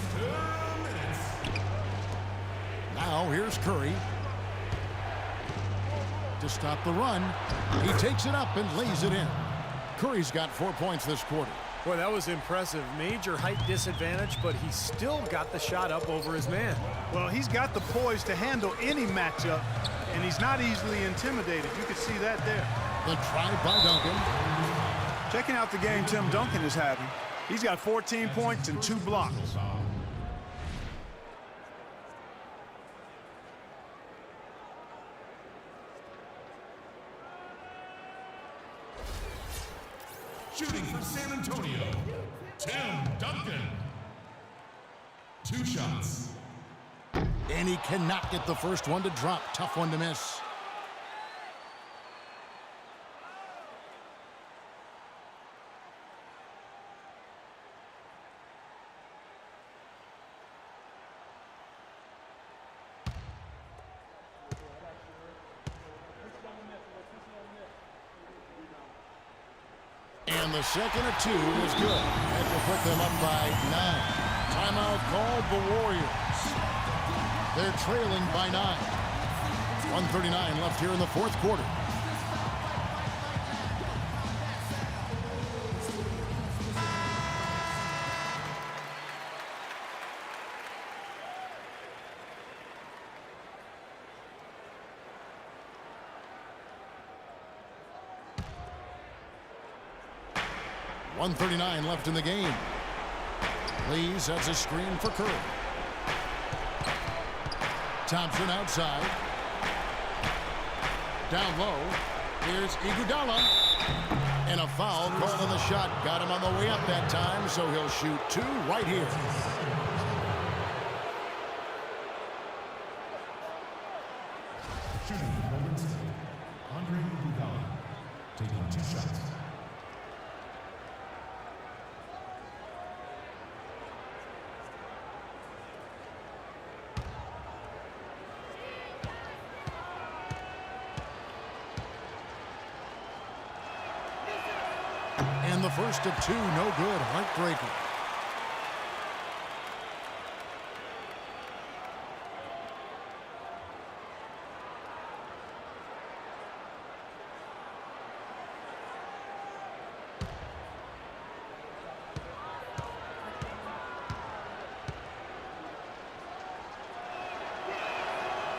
Now here's Curry. To stop the run, he takes it up and lays it in. Curry's got 4 points this quarter. Boy, that was impressive. Major height disadvantage, but he still got the shot up over his man. Well, he's got the poise to handle any matchup, and he's not easily intimidated. You can see that there. The try by Duncan. Checking out the game Tim Duncan is having. He's got 14 points and 2 blocks. Shooting for San Antonio, Tim Duncan. 2 shots. And he cannot get the first one to drop. Tough one to miss. And the second of 2 is good. That will put them up by 9. Timeout called the Warriors. They're trailing by 9. 1:39 left here in the fourth quarter. .139 left in the game. Lee sets a screen for Curry. Thompson outside. Down low. Here's Iguodala. And a foul called on the shot. Got him on the way up that time, so he'll shoot 2 right here. Shooting for Golden State, Andre Iguodala, taking 2 shots. And the first of 2, no good. Heartbreaker.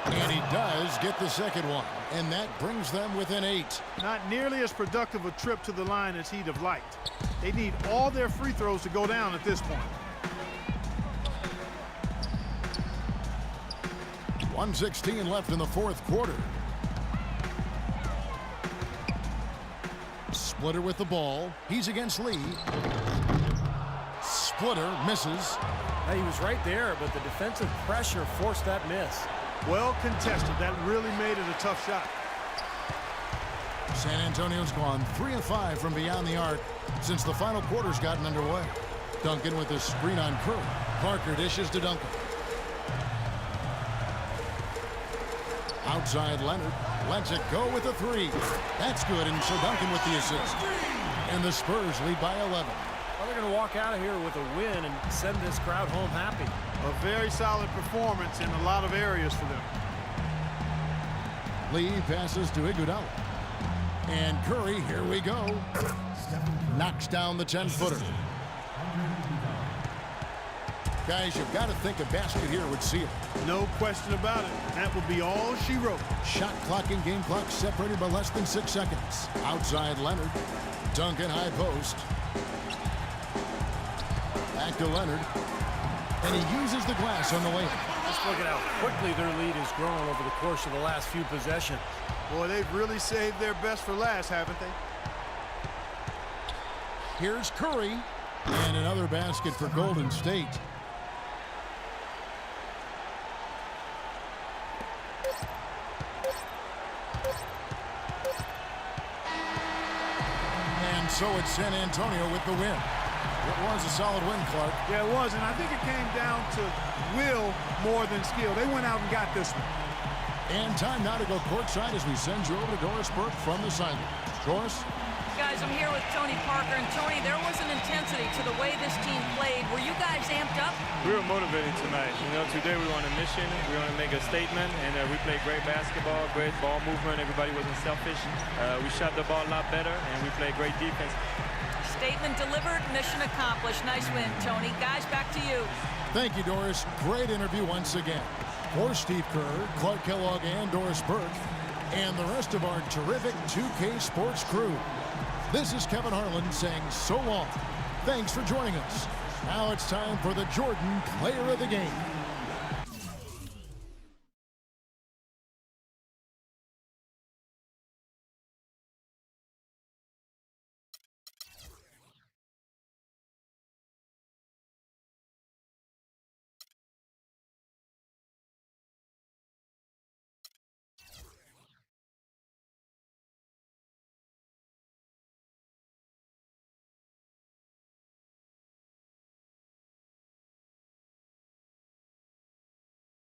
And he does get the second one. And that brings them within 8. Not nearly as productive a trip to the line as he'd have liked. They need all their free throws to go down at this point. 1:16 left in the fourth quarter. Splitter with the ball. He's against Lee. Splitter misses. He was right there, but the defensive pressure forced that miss. Well contested. That really made it a tough shot. San Antonio's gone 3 of 5 from beyond the arc since the final quarter's gotten underway. Duncan with a screen on Curry. Parker dishes to Duncan. Outside Leonard. Lets it go with a 3. That's good, and so Duncan with the assist. And the Spurs lead by 11. Well, they're going to walk out of here with a win and send this crowd home happy. A very solid performance in a lot of areas for them. Lee passes to Iguodala. And Curry, here we go. Knocks down the 10-footer. Guys, you've got to think a basket here would seal it. No question about it. That would be all she wrote. Shot clock and game clock separated by less than 6 seconds. Outside Leonard. Duncan high post. Back to Leonard. And he uses the glass on the layup. Just look at how quickly their lead has grown over the course of the last few possessions. Boy, they've really saved their best for last, haven't they? Here's Curry. And another basket for Golden State. And so it's San Antonio with the win. It was a solid win, Clark. Yeah, it was, and I think it came down to will more than skill. They went out and got this one. And time now to go courtside as we send you over to Doris Burke from the sideline. Doris? Guys, I'm here with Tony Parker. And Tony, there was an intensity to the way this team played. Were you guys amped up? We were motivated tonight. You know, today we were on a mission. We want to make a statement, and we played great basketball, great ball movement. Everybody wasn't selfish. We shot the ball a lot better, and we played great defense. Statement delivered, mission accomplished. Nice win, Tony. Guys, back to you. Thank you, Doris. Great interview once again. For Steve Kerr, Clark Kellogg, and Doris Burke, and the rest of our terrific 2K Sports crew. This is Kevin Harlan saying so long. Thanks for joining us. Now it's time for the Jordan Player of the Game.